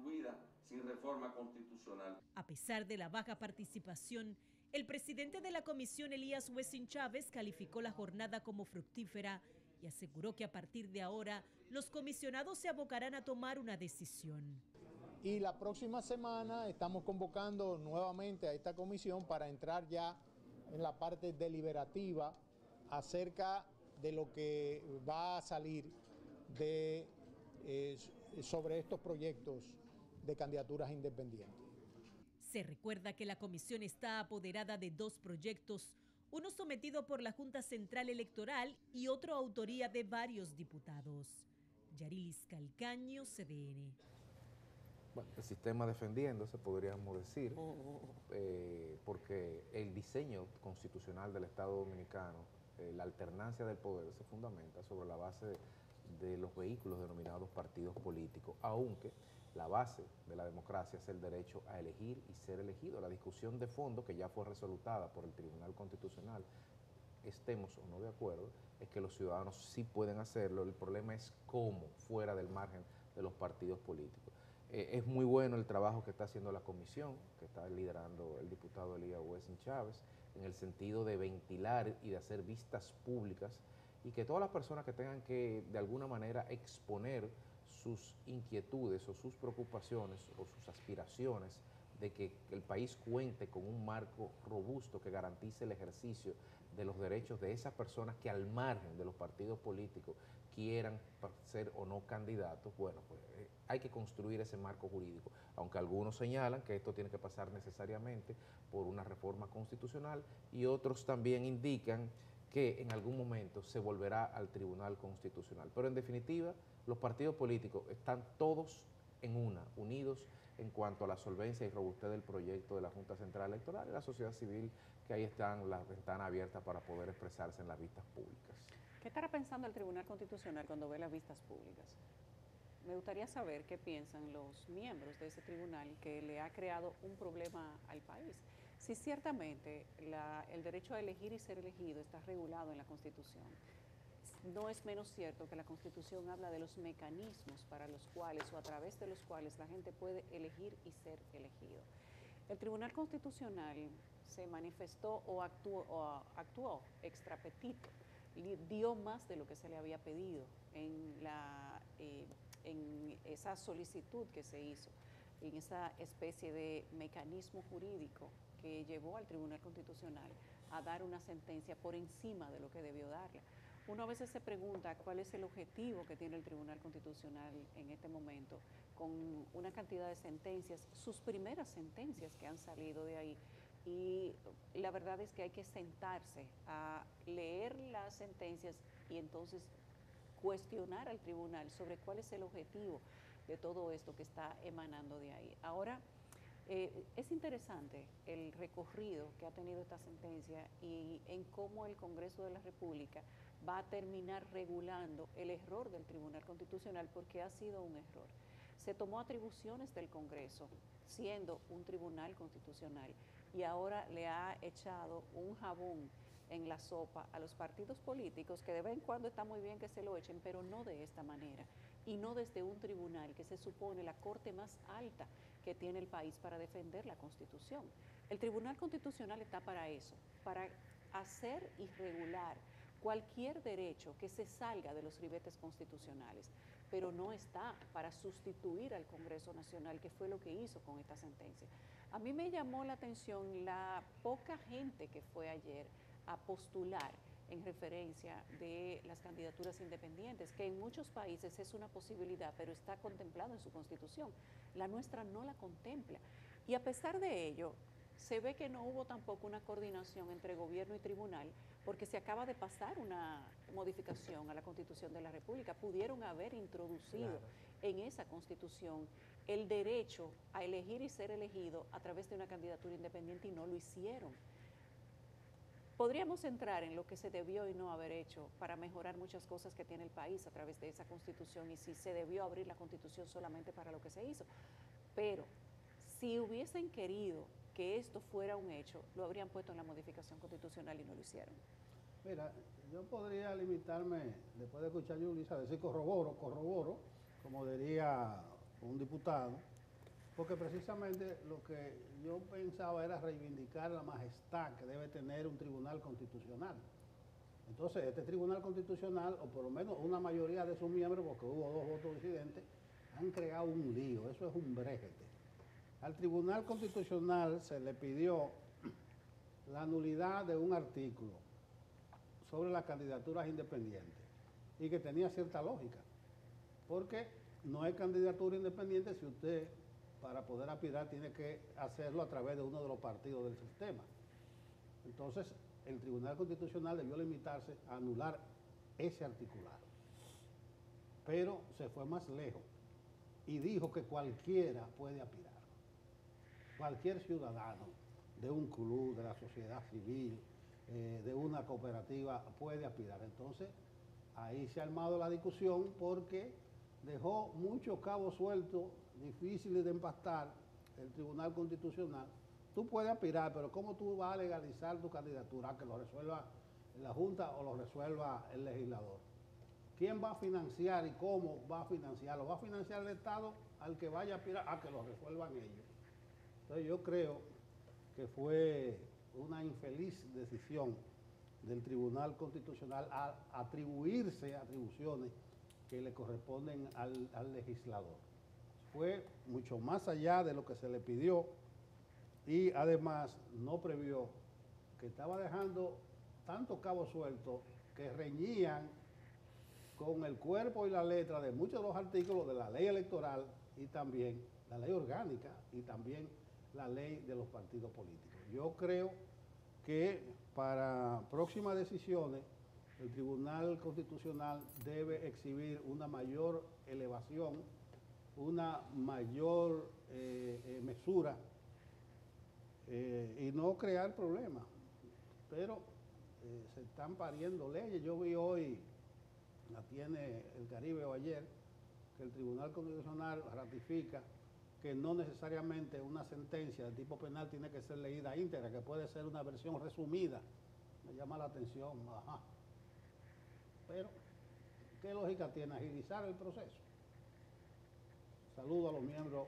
reforma constitucional. A pesar de la baja participación, el presidente de la comisión, Elías Wessing Chávez, calificó la jornada como fructífera y aseguró que a partir de ahora los comisionados se abocarán a tomar una decisión. Y la próxima semana estamos convocando nuevamente a esta comisión para entrar ya en la parte deliberativa acerca de lo que va a salir sobre estos proyectos de candidaturas independientes. Se recuerda que la comisión está apoderada de 2 proyectos, uno sometido por la Junta Central Electoral y otro autoría de varios diputados. Yarilis Calcaño, CDN. Bueno, el sistema defendiéndose, podríamos decir, porque el diseño constitucional del Estado Dominicano, la alternancia del poder se fundamenta sobre la base de los vehículos denominados partidos políticos, aunque la base de la democracia es el derecho a elegir y ser elegido. La discusión de fondo, que ya fue resolutada por el Tribunal Constitucional, estemos o no de acuerdo, es que los ciudadanos sí pueden hacerlo. El problema es cómo, fuera del margen de los partidos políticos. Es muy bueno el trabajo que está haciendo la comisión, que está liderando el diputado Elías Wessing Chávez, en el sentido de ventilar y de hacer vistas públicas, y que todas las personas que tengan que de alguna manera exponer sus inquietudes o sus preocupaciones o sus aspiraciones de que el país cuente con un marco robusto que garantice el ejercicio de los derechos de esas personas que al margen de los partidos políticos quieran ser o no candidatos, bueno, pues hay que construir ese marco jurídico, aunque algunos señalan que esto tiene que pasar necesariamente por una reforma constitucional y otros también indican que en algún momento se volverá al Tribunal Constitucional. Pero en definitiva, los partidos políticos están todos en una, unidos en cuanto a la solvencia y robustez del proyecto de la Junta Central Electoral y la sociedad civil, que ahí están las ventanas abiertas para poder expresarse en las vistas públicas. ¿Qué estará pensando el Tribunal Constitucional cuando ve las vistas públicas? Me gustaría saber qué piensan los miembros de ese tribunal que le ha creado un problema al país. Si ciertamente el derecho a elegir y ser elegido está regulado en la Constitución, no es menos cierto que la Constitución habla de los mecanismos para los cuales o a través de los cuales la gente puede elegir y ser elegido. El Tribunal Constitucional se manifestó o actuó extra petito, dio más de lo que se le había pedido en esa solicitud que se hizo, en esa especie de mecanismo jurídico que llevó al Tribunal Constitucional a dar una sentencia por encima de lo que debió darla. Uno a veces se pregunta cuál es el objetivo que tiene el Tribunal Constitucional en este momento, con una cantidad de sentencias, sus primeras sentencias que han salido de ahí. Y la verdad es que hay que sentarse a leer las sentencias y entonces cuestionar al tribunal sobre cuál es el objetivo de todo esto que está emanando de ahí. Ahora, es interesante el recorrido que ha tenido esta sentencia y en cómo el Congreso de la República va a terminar regulando el error del Tribunal Constitucional, porque ha sido un error. Se tomó atribuciones del Congreso siendo un tribunal constitucional y ahora le ha echado un jabón en la sopa a los partidos políticos, que de vez en cuando está muy bien que se lo echen, pero no de esta manera y no desde un tribunal que se supone la corte más alta que tiene el país para defender la Constitución. El Tribunal Constitucional está para eso, para hacer y regular cualquier derecho que se salga de los ribetes constitucionales, pero no está para sustituir al Congreso Nacional, que fue lo que hizo con esta sentencia. A mí me llamó la atención la poca gente que fue ayer a postular en referencia de las candidaturas independientes, que en muchos países es una posibilidad, pero está contemplado en su Constitución. La nuestra no la contempla. Y a pesar de ello, se ve que no hubo tampoco una coordinación entre gobierno y tribunal, porque se acaba de pasar una modificación a la Constitución de la República. Pudieron haber introducido en esa Constitución el derecho a elegir y ser elegido a través de una candidatura independiente y no lo hicieron. Podríamos entrar en lo que se debió y no haber hecho para mejorar muchas cosas que tiene el país a través de esa Constitución y si se debió abrir la Constitución solamente para lo que se hizo. Pero si hubiesen querido que esto fuera un hecho, lo habrían puesto en la modificación constitucional y no lo hicieron. Mira, yo podría limitarme, después de escuchar a Yulisa, a decir corroboro, como diría un diputado, Porque precisamente lo que yo pensaba era reivindicar la majestad que debe tener un tribunal constitucional. Entonces, este tribunal constitucional, o por lo menos una mayoría de sus miembros, porque hubo 2 votos disidentes, han creado un lío, eso es un brejete. Al tribunal constitucional se le pidió la nulidad de un artículo sobre las candidaturas independientes y que tenía cierta lógica, porque no hay candidatura independiente si usted, para poder aspirar, tiene que hacerlo a través de uno de los partidos del sistema. Entonces, el Tribunal Constitucional debió limitarse a anular ese articulado. Pero se fue más lejos y dijo que cualquiera puede aspirar. Cualquier ciudadano de un club, de la sociedad civil, de una cooperativa, puede aspirar. Entonces, ahí se ha armado la discusión porque dejó muchos cabos sueltos, difíciles de empastar el Tribunal Constitucional. Tú puedes aspirar, pero ¿cómo tú vas a legalizar tu candidatura? Que lo resuelva la Junta o lo resuelva el legislador. ¿Quién va a financiar y cómo va a financiarlo? ¿Va a financiar el Estado al que vaya a aspirar? A que lo resuelvan ellos. Entonces yo creo que fue una infeliz decisión del Tribunal Constitucional a atribuirse atribuciones que le corresponden al legislador. Fue mucho más allá de lo que se le pidió y además no previó que estaba dejando tantos cabos sueltos que reñían con el cuerpo y la letra de muchos de los artículos de la ley electoral y también la ley orgánica y también la ley de los partidos políticos. Yo creo que para próximas decisiones el Tribunal Constitucional debe exhibir una mayor elevación, una mayor mesura y no crear problemas. Pero se están pariendo leyes. Yo vi hoy, la tiene el Caribe o ayer, que el Tribunal Constitucional ratifica que no necesariamente una sentencia de tipo penal tiene que ser leída íntegra, que puede ser una versión resumida. Me llama la atención, ajá. Pero, ¿qué lógica tiene? Agilizar el proceso. Saludo a los miembros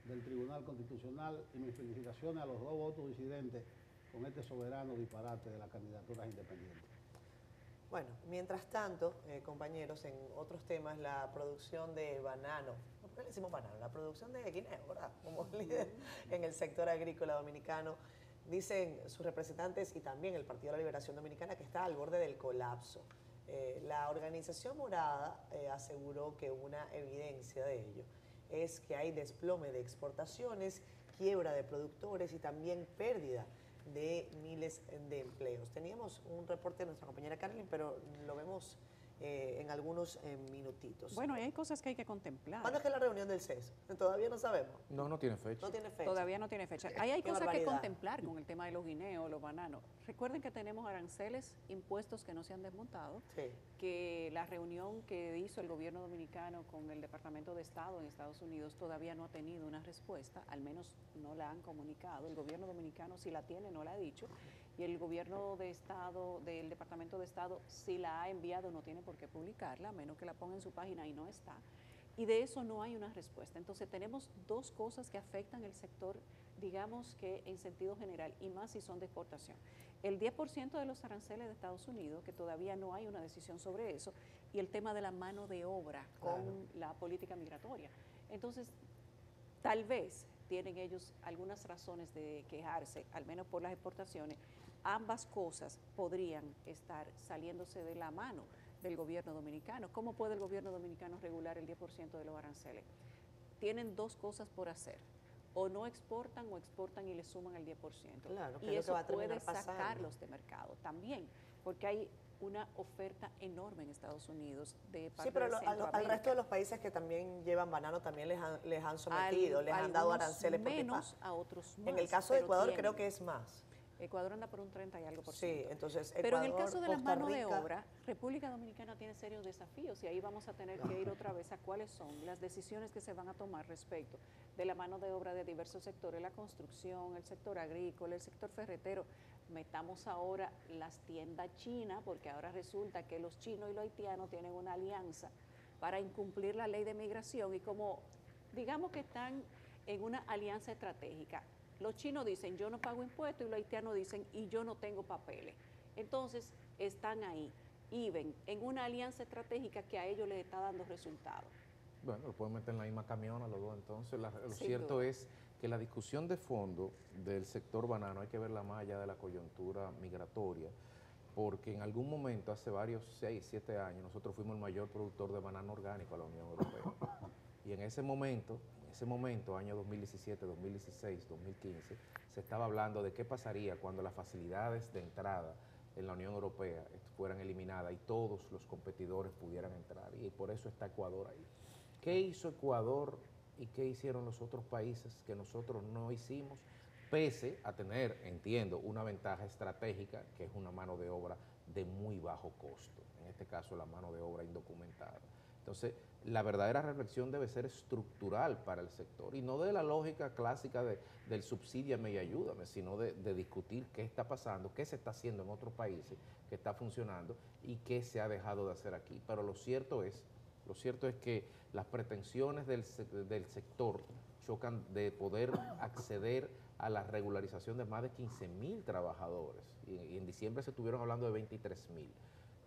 del Tribunal Constitucional y mis felicitaciones a los 2 votos disidentes con este soberano disparate de las candidaturas independientes. Bueno, mientras tanto, compañeros, en otros temas, la producción de banano, ¿por qué le decimos banano? La producción de guineo, ¿verdad? Como líder en el sector agrícola dominicano, dicen sus representantes y también el Partido de la Liberación Dominicana que está al borde del colapso. La organización morada aseguró que una evidencia de ello es que hay desplome de exportaciones, quiebra de productores y también pérdida de miles de empleos. Teníamos un reporte de nuestra compañera Carolyn, pero lo vemos en algunos minutitos. Bueno, hay cosas que hay que contemplar. ¿Cuándo es que es la reunión del CES? Todavía no sabemos. No tiene fecha. No tiene fecha. Todavía no tiene fecha. Ahí hay Qué cosas barbaridad. que contemplar con el tema de los guineos, los bananos. Recuerden que tenemos aranceles, impuestos que no se han desmontado, Sí. que la reunión que hizo el gobierno dominicano con el Departamento de Estado en Estados Unidos todavía no ha tenido una respuesta, al menos no la han comunicado. El gobierno dominicano si la tiene, no la ha dicho, y el gobierno de Estado, del Departamento de Estado, si la ha enviado, no tiene por qué publicarla, a menos que la ponga en su página y no está. Y de eso no hay una respuesta. Entonces tenemos 2 cosas que afectan el sector, digamos que en sentido general, y más si son de exportación. El 10% de los aranceles de Estados Unidos, que todavía no hay una decisión sobre eso, y el tema de la mano de obra con la política migratoria. Entonces, tal vez tienen ellos algunas razones de quejarse, al menos por las exportaciones. Ambas cosas podrían estar saliéndose de la mano del gobierno dominicano. ¿Cómo puede el gobierno dominicano regular el 10% de los aranceles? Tienen 2 cosas por hacer. O no exportan o exportan y le suman el 10%. Claro, que y es lo eso que va a puede terminar pasando. sacarlos de mercado también, porque hay una oferta enorme en Estados Unidos de parte Sí, pero de al Centroamérica. resto de los países que también llevan banano también les han sometido, les han dado algunos aranceles por menos, pipa. a otros más. En el caso de pero Ecuador tienen. creo que es más. Ecuador anda por un 30 y algo por Sí, ciento. entonces Pero en el Ecuador, caso de la Costa mano de Rica- obra, República Dominicana tiene serios desafíos y ahí vamos a tener que ir otra vez a cuáles son las decisiones que se van a tomar respecto de la mano de obra de diversos sectores, la construcción, el sector agrícola, el sector ferretero. Metamos ahora las tiendas chinas, porque ahora resulta que los chinos y los haitianos tienen una alianza para incumplir la ley de migración y como digamos que están en una alianza estratégica. Los chinos dicen, yo no pago impuestos, y los haitianos dicen, y yo no tengo papeles. Entonces, están ahí y ven en una alianza estratégica que a ellos les está dando resultados. Bueno, lo pueden meter en la misma camiona los dos. Entonces, lo Sin cierto duda. es que la discusión de fondo del sector banano hay que verla más allá de la coyuntura migratoria, porque en algún momento, hace varios 6, 7 años, nosotros fuimos el mayor productor de banano orgánico a la Unión Europea. Y en ese momento, año 2017, 2016, 2015, se estaba hablando de qué pasaría cuando las facilidades de entrada en la Unión Europea fueran eliminadas y todos los competidores pudieran entrar. Y por eso está Ecuador ahí. ¿Qué hizo Ecuador y qué hicieron los otros países que nosotros no hicimos? Pese a tener, entiendo, una ventaja estratégica, que es una mano de obra de muy bajo costo, en este caso la mano de obra indocumentada. Entonces, la verdadera reflexión debe ser estructural para el sector y no de la lógica clásica del subsídiame y ayúdame, sino de discutir qué está pasando, qué se está haciendo en otros países, qué está funcionando y qué se ha dejado de hacer aquí. Pero lo cierto es que las pretensiones del sector chocan de poder acceder a la regularización de más de 15.000 trabajadores y en diciembre se estuvieron hablando de 23.000,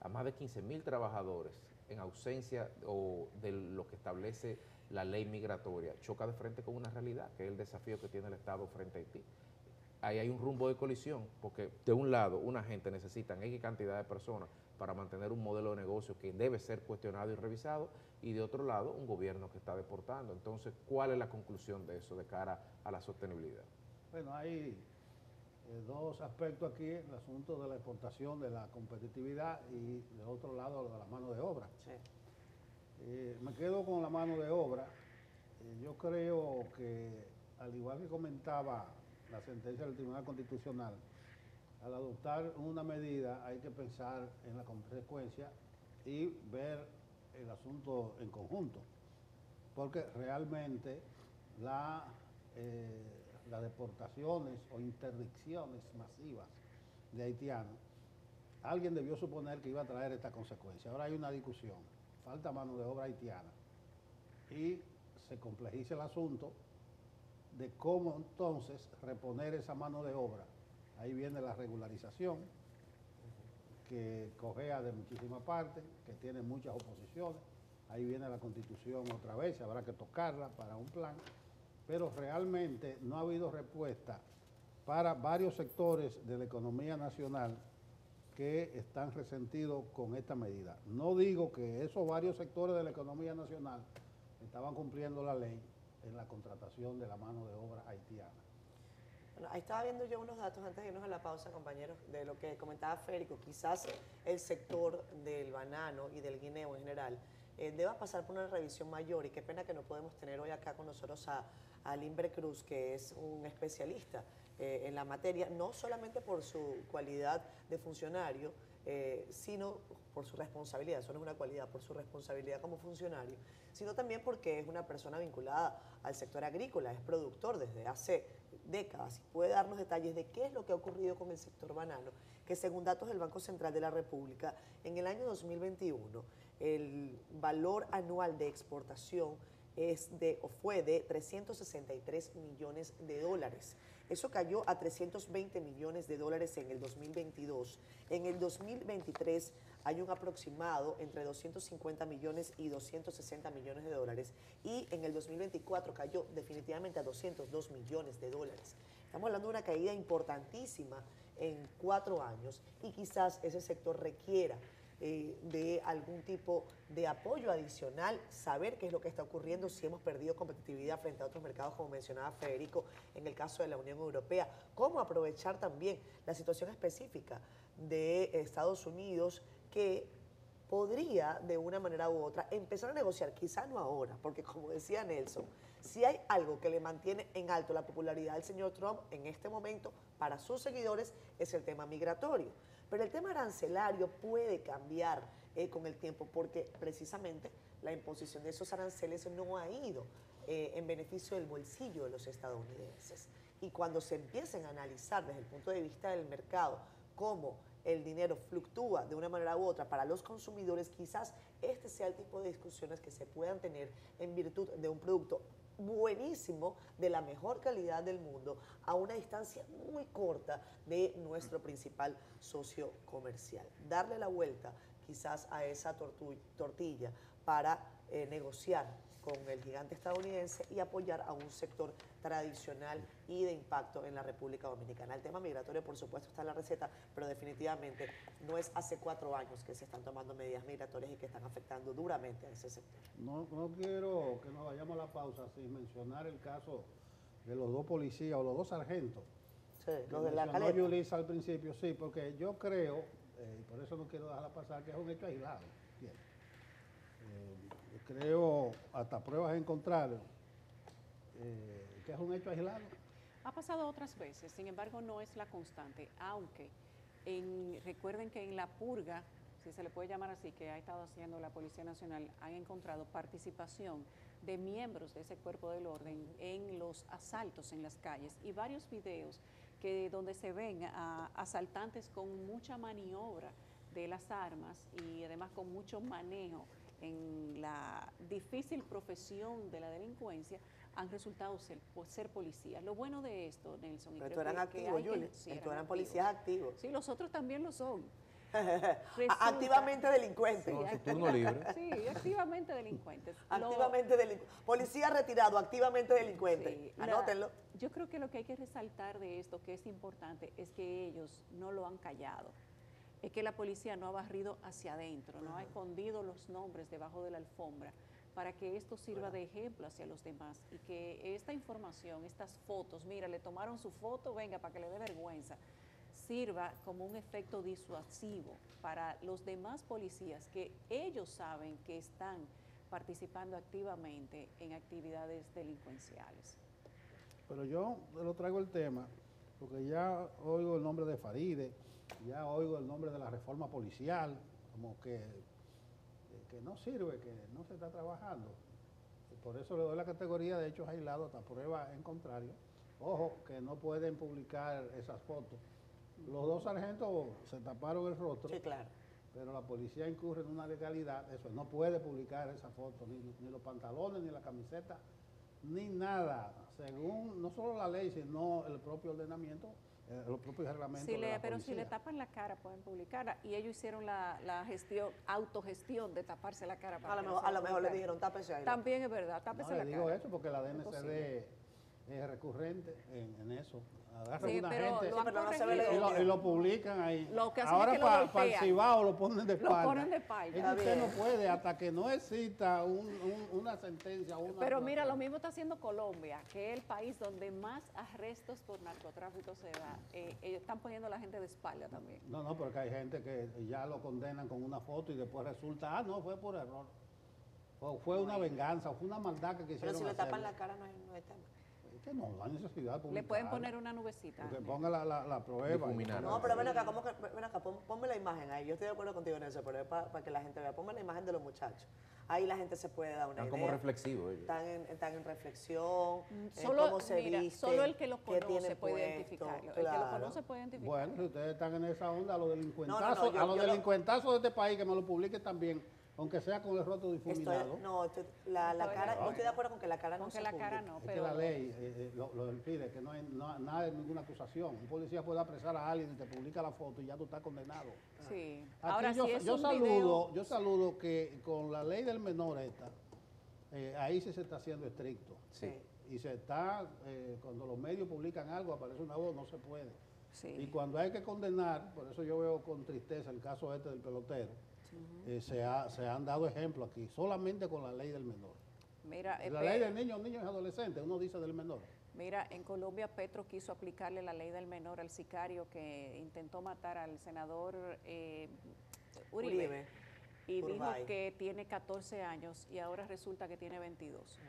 a más de 15.000 trabajadores en ausencia de lo que establece la ley migratoria, choca de frente con una realidad, que es el desafío que tiene el Estado frente a Haití. Ahí hay un rumbo de colisión, porque de un lado una gente necesita X cantidad de personas para mantener un modelo de negocio que debe ser cuestionado y revisado, y de otro lado un gobierno que está deportando. Entonces, ¿cuál es la conclusión de eso de cara a la sostenibilidad? Bueno, hay dos aspectos aquí, el asunto de la exportación, de la competitividad y de otro lado de la mano de obra. Sí. Me quedo con la mano de obra. Yo creo que, al igual que comentaba la sentencia del Tribunal Constitucional, al adoptar una medida hay que pensar en la consecuencia y ver el asunto en conjunto, porque realmente las deportaciones o interdicciones masivas de haitianos, alguien debió suponer que iba a traer esta consecuencia. Ahora hay una discusión, falta mano de obra haitiana y se complejiza el asunto de cómo entonces reponer esa mano de obra. Ahí viene la regularización, que cojea de muchísimas partes, que tiene muchas oposiciones. Ahí viene la Constitución otra vez, habrá que tocarla para un plan, pero realmente no ha habido respuesta para varios sectores de la economía nacional que están resentidos con esta medida. No digo que esos varios sectores de la economía nacional estaban cumpliendo la ley en la contratación de la mano de obra haitiana. Bueno, ahí estaba viendo yo unos datos antes de irnos a la pausa, compañeros, de lo que comentaba Federico. Quizás el sector del banano y del guineo en general deba pasar por una revisión mayor, y qué pena que no podemos tener hoy acá con nosotros a Limber Cruz, que es un especialista en la materia, no solamente por su cualidad de funcionario, sino por su responsabilidad, eso no es una cualidad, por su responsabilidad como funcionario, sino también porque es una persona vinculada al sector agrícola, es productor desde hace décadas, y puede darnos detalles de qué es lo que ha ocurrido con el sector banano, que según datos del Banco Central de la República, en el año 2021, el valor anual de exportación fue de 363 millones de dólares. Eso cayó a 320 millones de dólares en el 2022. En el 2023 hay un aproximado entre 250 millones y 260 millones de dólares, y en el 2024 cayó definitivamente a 202 millones de dólares. Estamos hablando de una caída importantísima en 4 años, y quizás ese sector requiera de algún tipo de apoyo adicional, saber qué es lo que está ocurriendo, si hemos perdido competitividad frente a otros mercados, como mencionaba Federico, en el caso de la Unión Europea, cómo aprovechar también la situación específica de Estados Unidos, que podría de una manera u otra empezar a negociar, quizá no ahora, porque como decía Nelson, si hay algo que le mantiene en alto la popularidad del señor Trump en este momento para sus seguidores, es el tema migratorio. Pero el tema arancelario puede cambiar con el tiempo, porque precisamente la imposición de esos aranceles no ha ido en beneficio del bolsillo de los estadounidenses. Y cuando se empiecen a analizar desde el punto de vista del mercado cómo el dinero fluctúa de una manera u otra para los consumidores, quizás este sea el tipo de discusiones que se puedan tener en virtud de un producto buenísimo, de la mejor calidad del mundo, a una distancia muy corta de nuestro principal socio comercial. Darle la vuelta quizás a esa tortilla para negociar con el gigante estadounidense y apoyar a un sector tradicional y de impacto en la República Dominicana. El tema migratorio, por supuesto, está en la receta, pero definitivamente no es hace 4 años que se están tomando medidas migratorias y que están afectando duramente a ese sector. No quiero que nos vayamos a la pausa sin mencionar el caso de los 2 policías o los 2 sargentos. Sí, los de la caleta. Yulisa al principio, sí, porque yo creo, y por eso no quiero dejarla pasar, que es un hecho aislado. Bien. Creo, hasta pruebas encontradas, que es un hecho aislado. Ha pasado otras veces, sin embargo no es la constante, aunque recuerden que en la purga, si se le puede llamar así, que ha estado haciendo la Policía Nacional, han encontrado participación de miembros de ese cuerpo del orden en los asaltos en las calles y varios videos donde se ven a asaltantes con mucha maniobra de las armas y además con mucho manejo en la difícil profesión de la delincuencia, han resultado ser policías. Lo bueno de esto, Nelson, y pero creo tú eran activos, Yuli, sí, tú eran policías activos. Sí, los otros también lo son. Activamente delincuentes. No, su turno libre. Sí, activamente delincuentes. Activamente delincuentes. Policía retirado, activamente delincuente. Sí, Anótenlo. Yo creo que lo que hay que resaltar de esto, que es importante, es que ellos no lo han callado. Es que la policía no ha barrido hacia adentro, no ha escondido los nombres debajo de la alfombra, para que esto sirva de ejemplo hacia los demás y que esta información, estas fotos, mira, le tomaron su foto, venga, para que le dé vergüenza, sirva como un efecto disuasivo para los demás policías que ellos saben que están participando activamente en actividades delincuenciales. Pero yo lo traigo el tema, porque ya oigo el nombre de Faride, ya oigo el nombre de la reforma policial, como que no sirve, que no se está trabajando. Y por eso le doy la categoría de hechos aislados, hasta prueba en contrario. Ojo, que no pueden publicar esas fotos. Los 2 sargentos se taparon el rostro, sí, claro, pero la policía incurre en una legalidad, eso, no puede publicar esa foto, ni los pantalones, ni la camiseta, ni nada, según no solo la ley, sino el propio ordenamiento, los propios reglamentos de la pero policía. si le tapan la cara pueden publicarla, y ellos hicieron la autogestión de taparse la cara. Para a lo mejor le dijeron, tápese ahí. También es verdad, tápese la cara. Digo eso porque la DNCD es recurrente en eso. Agarran una gente y lo publican ahí. Lo que hacen ahora es que para el Cibao lo ponen de espalda. Lo ponen de espalda. Usted no puede hasta que no exista una sentencia. Pero mira, lo mismo está haciendo Colombia, que es el país donde más arrestos por narcotráfico se da. Ellos están poniendo a la gente de espalda también. No, porque hay gente que ya lo condenan con una foto y después resulta, no, fue por error. O fue una venganza, o fue una maldad que quisieron Pero si le hacerle. tapan la cara no hay tema. Que no hay necesidad de publicar. Le pueden poner una nubecita. Que ponga la prueba. No, pero ven acá, ponme la imagen ahí. Yo estoy de acuerdo contigo en eso, pero es para que la gente vea. Ponme la imagen de los muchachos. Ahí la gente se puede dar una idea. Están como reflexivos ellos. Están en reflexión, cómo se visten, solo el que lo conoce puede identificarlo. Claro. El que lo conoce puede identificarlo. Bueno, si ustedes están en esa onda, a los delincuentazos, delincuentazos de este país, que me lo publiquen también, aunque sea con el rostro difuminado. Yo estoy de acuerdo con que la cara no se publique. Es que la ley lo impide, que no hay nada, ninguna acusación. Un policía puede apresar a alguien y te publica la foto y ya tú estás condenado. Sí. Aquí ahora, yo saludo que con la ley del menor esta, ahí sí se está haciendo estricto. Sí. Y se está, cuando los medios publican algo, aparece una voz, no se puede. Sí. Y cuando hay que condenar, por eso yo veo con tristeza el caso este del pelotero, se han dado ejemplos aquí, solamente con la ley del menor. Mira, la ley del niños y adolescentes, uno dice del menor. Mira, en Colombia Petro quiso aplicarle la ley del menor al sicario que intentó matar al senador Uribe. Y dijo que tiene 14 años y ahora resulta que tiene 22.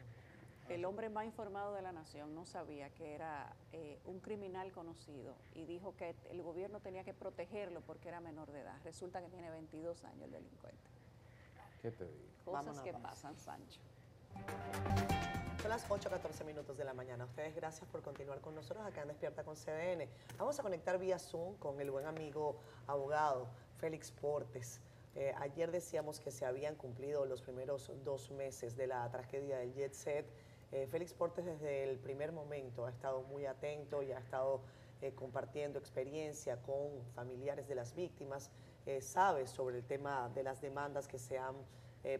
El hombre más informado de la nación no sabía que era un criminal conocido y dijo que el gobierno tenía que protegerlo porque era menor de edad. Resulta que tiene 22 años el delincuente. ¿Qué te digo? Cosas que pasan, Sancho. Son las 8:14 minutos de la mañana. Ustedes gracias por continuar con nosotros acá en Despierta con CDN. Vamos a conectar vía Zoom con el buen amigo abogado Félix Portes. Ayer decíamos que se habían cumplido los primeros 2 meses de la tragedia del Jet Set Félix Portes desde el primer momento ha estado muy atento y ha estado compartiendo experiencia con familiares de las víctimas, sabe sobre el tema de las demandas que se han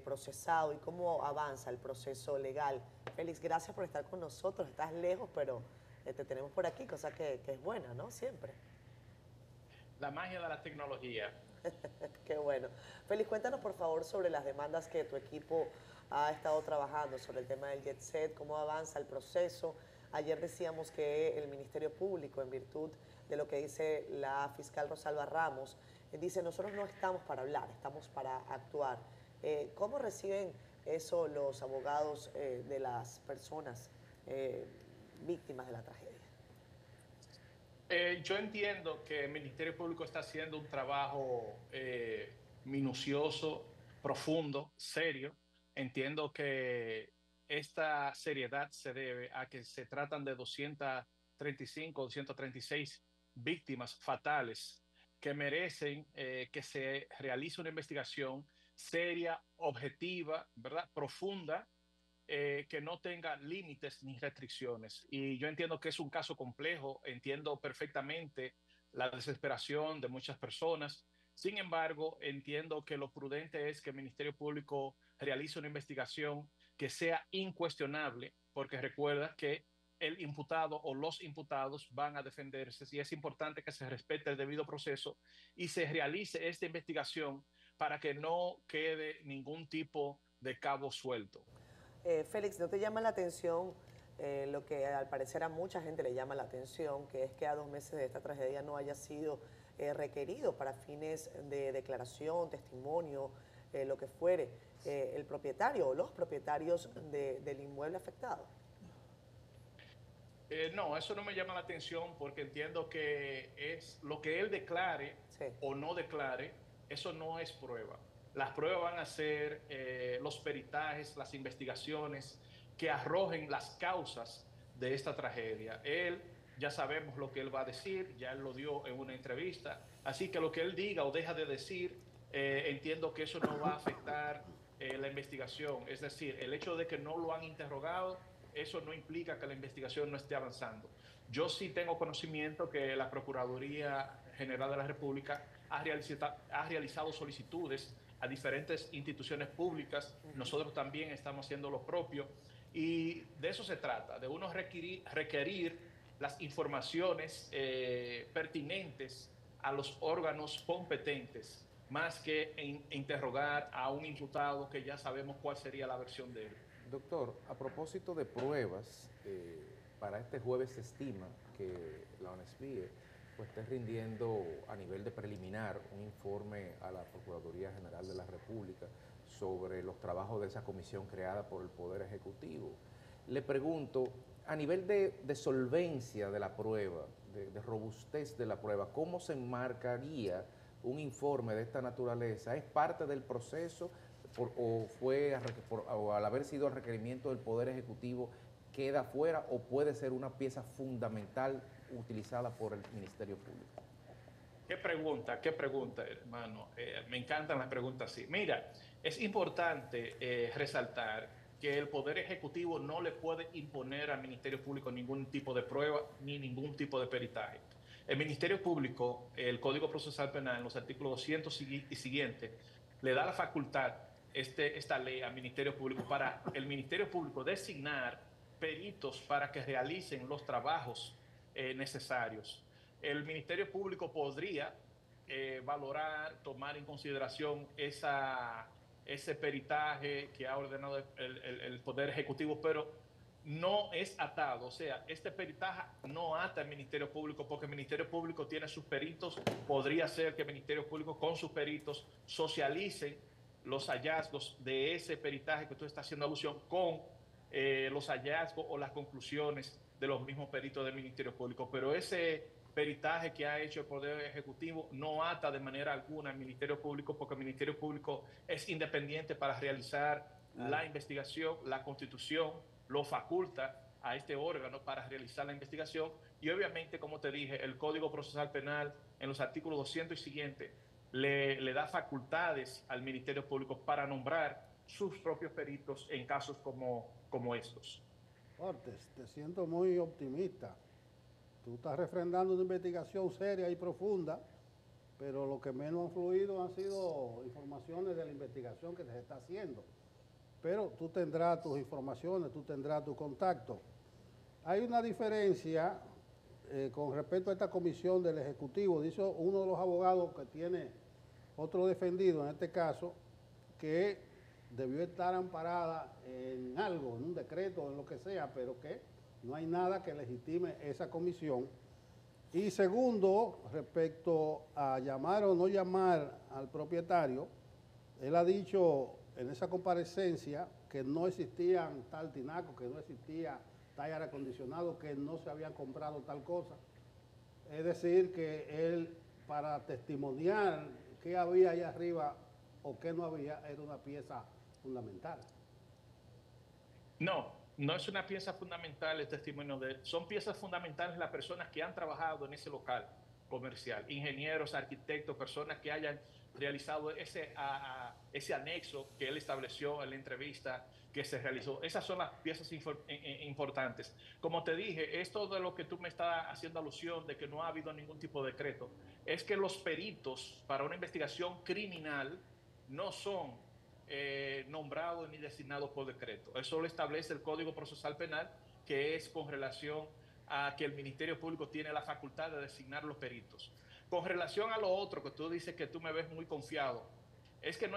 procesado y cómo avanza el proceso legal. Félix, gracias por estar con nosotros. Estás lejos, pero te tenemos por aquí, cosa que es buena, ¿no? Siempre. La magia de la tecnología. Qué bueno. Félix, cuéntanos por favor sobre las demandas que tu equipo ha estado trabajando, sobre el tema del Jet Set, cómo avanza el proceso. Ayer decíamos que el Ministerio Público, en virtud de lo que dice la fiscal Rosalba Ramos, dice, nosotros no estamos para hablar, estamos para actuar. ¿Cómo reciben eso los abogados de las personas víctimas de la tragedia? Yo entiendo que el Ministerio Público está haciendo un trabajo minucioso, profundo, serio. Entiendo que esta seriedad se debe a que se tratan de 235, 236 víctimas fatales que merecen que se realice una investigación seria, objetiva, ¿verdad? Profunda, que no tenga límites ni restricciones. Y yo entiendo que es un caso complejo, entiendo perfectamente la desesperación de muchas personas. Sin embargo, entiendo que lo prudente es que el Ministerio Público realice una investigación que sea incuestionable, porque recuerda que el imputado o los imputados van a defenderse y es importante que se respete el debido proceso y se realice esta investigación para que no quede ningún tipo de cabo suelto. Félix, ¿no te llama la atención lo que al parecer a mucha gente le llama la atención, que es que a 2 meses de esta tragedia no haya sido requerido para fines de declaración, testimonio, lo que fuere, el propietario o los propietarios del inmueble afectado? No, eso no me llama la atención porque entiendo que es lo que él declare o no declare, eso no es prueba. Las pruebas van a ser los peritajes, las investigaciones que arrojen las causas de esta tragedia. Él, ya sabemos lo que él va a decir, ya él lo dio en una entrevista, así que lo que él diga o deja de decir, entiendo que eso no va a afectar la investigación. Es decir, el hecho de que no lo han interrogado, eso no implica que la investigación no esté avanzando. Yo sí tengo conocimiento que la Procuraduría General de la República ha realizado solicitudes a diferentes instituciones públicas. Nosotros también estamos haciendo lo propio y de eso se trata, de uno requerir las informaciones pertinentes a los órganos competentes, más que interrogar a un imputado que ya sabemos cuál sería la versión de él. Doctor, a propósito de pruebas, para este jueves se estima que la ONESPIE pues esté rindiendo a nivel de preliminar un informe a la Procuraduría General de la República sobre los trabajos de esa comisión creada por el Poder Ejecutivo. Le pregunto, a nivel de solvencia de la prueba, de robustez de la prueba, ¿cómo se enmarcaría un informe de esta naturaleza? ¿Es parte del proceso o al haber sido el requerimiento del Poder Ejecutivo queda fuera o puede ser una pieza fundamental utilizada por el Ministerio Público? Qué pregunta, hermano. Me encantan las preguntas así. Mira, es importante resaltar que el Poder Ejecutivo no le puede imponer al Ministerio Público ningún tipo de prueba ni ningún tipo de peritaje. El Ministerio Público, el Código Procesal Penal, en los artículos 200 y siguientes, le da la facultad, esta ley, al Ministerio Público para el Ministerio Público designar peritos para que realicen los trabajos necesarios. El Ministerio Público podría valorar, tomar en consideración ese peritaje que ha ordenado el Poder Ejecutivo, pero no es atado. O sea, este peritaje no ata al Ministerio Público porque el Ministerio Público tiene sus peritos. Podría ser que el Ministerio Público con sus peritos socialicen los hallazgos de ese peritaje que tú estás haciendo alusión con los hallazgos o las conclusiones de los mismos peritos del Ministerio Público. Pero ese peritaje que ha hecho el Poder Ejecutivo no ata de manera alguna al Ministerio Público porque el Ministerio Público es independiente para realizar la investigación. La Constitución lo faculta a este órgano para realizar la investigación y obviamente, como te dije, el Código Procesal Penal en los artículos 200 y siguientes le da facultades al Ministerio Público para nombrar sus propios peritos en casos como estos. Ortes, te siento muy optimista. Tú estás refrendando una investigación seria y profunda, pero lo que menos han fluido han sido informaciones de la investigación que se está haciendo. Pero tú tendrás tus informaciones, tú tendrás tu contacto. Hay una diferencia con respecto a esta comisión del Ejecutivo. Dice uno de los abogados que tiene otro defendido, en este caso, que debió estar amparada en algo, en un decreto, en lo que sea, pero que no hay nada que legitime esa comisión. Y segundo, respecto a llamar o no llamar al propietario, él ha dicho en esa comparecencia que no existían tal tinaco, que no existía tal aire acondicionado, que no se habían comprado tal cosa. Es decir, que él, para testimoniar qué había ahí arriba o qué no había, era una pieza fundamental. No, no es una pieza fundamental el testimonio de él. Son piezas fundamentales las personas que han trabajado en ese local comercial, ingenieros, arquitectos, personas que hayan realizado ese anexo que él estableció en la entrevista que se realizó. Esas son las piezas importantes. Como te dije, esto de lo que tú me estás haciendo alusión de que no ha habido ningún tipo de decreto, es que los peritos para una investigación criminal no son nombrados ni designados por decreto. Eso lo establece el Código Procesal Penal, que es con relación a que el Ministerio Público tiene la facultad de designar los peritos. Con relación a lo otro que tú dices que tú me ves muy confiado, es que no es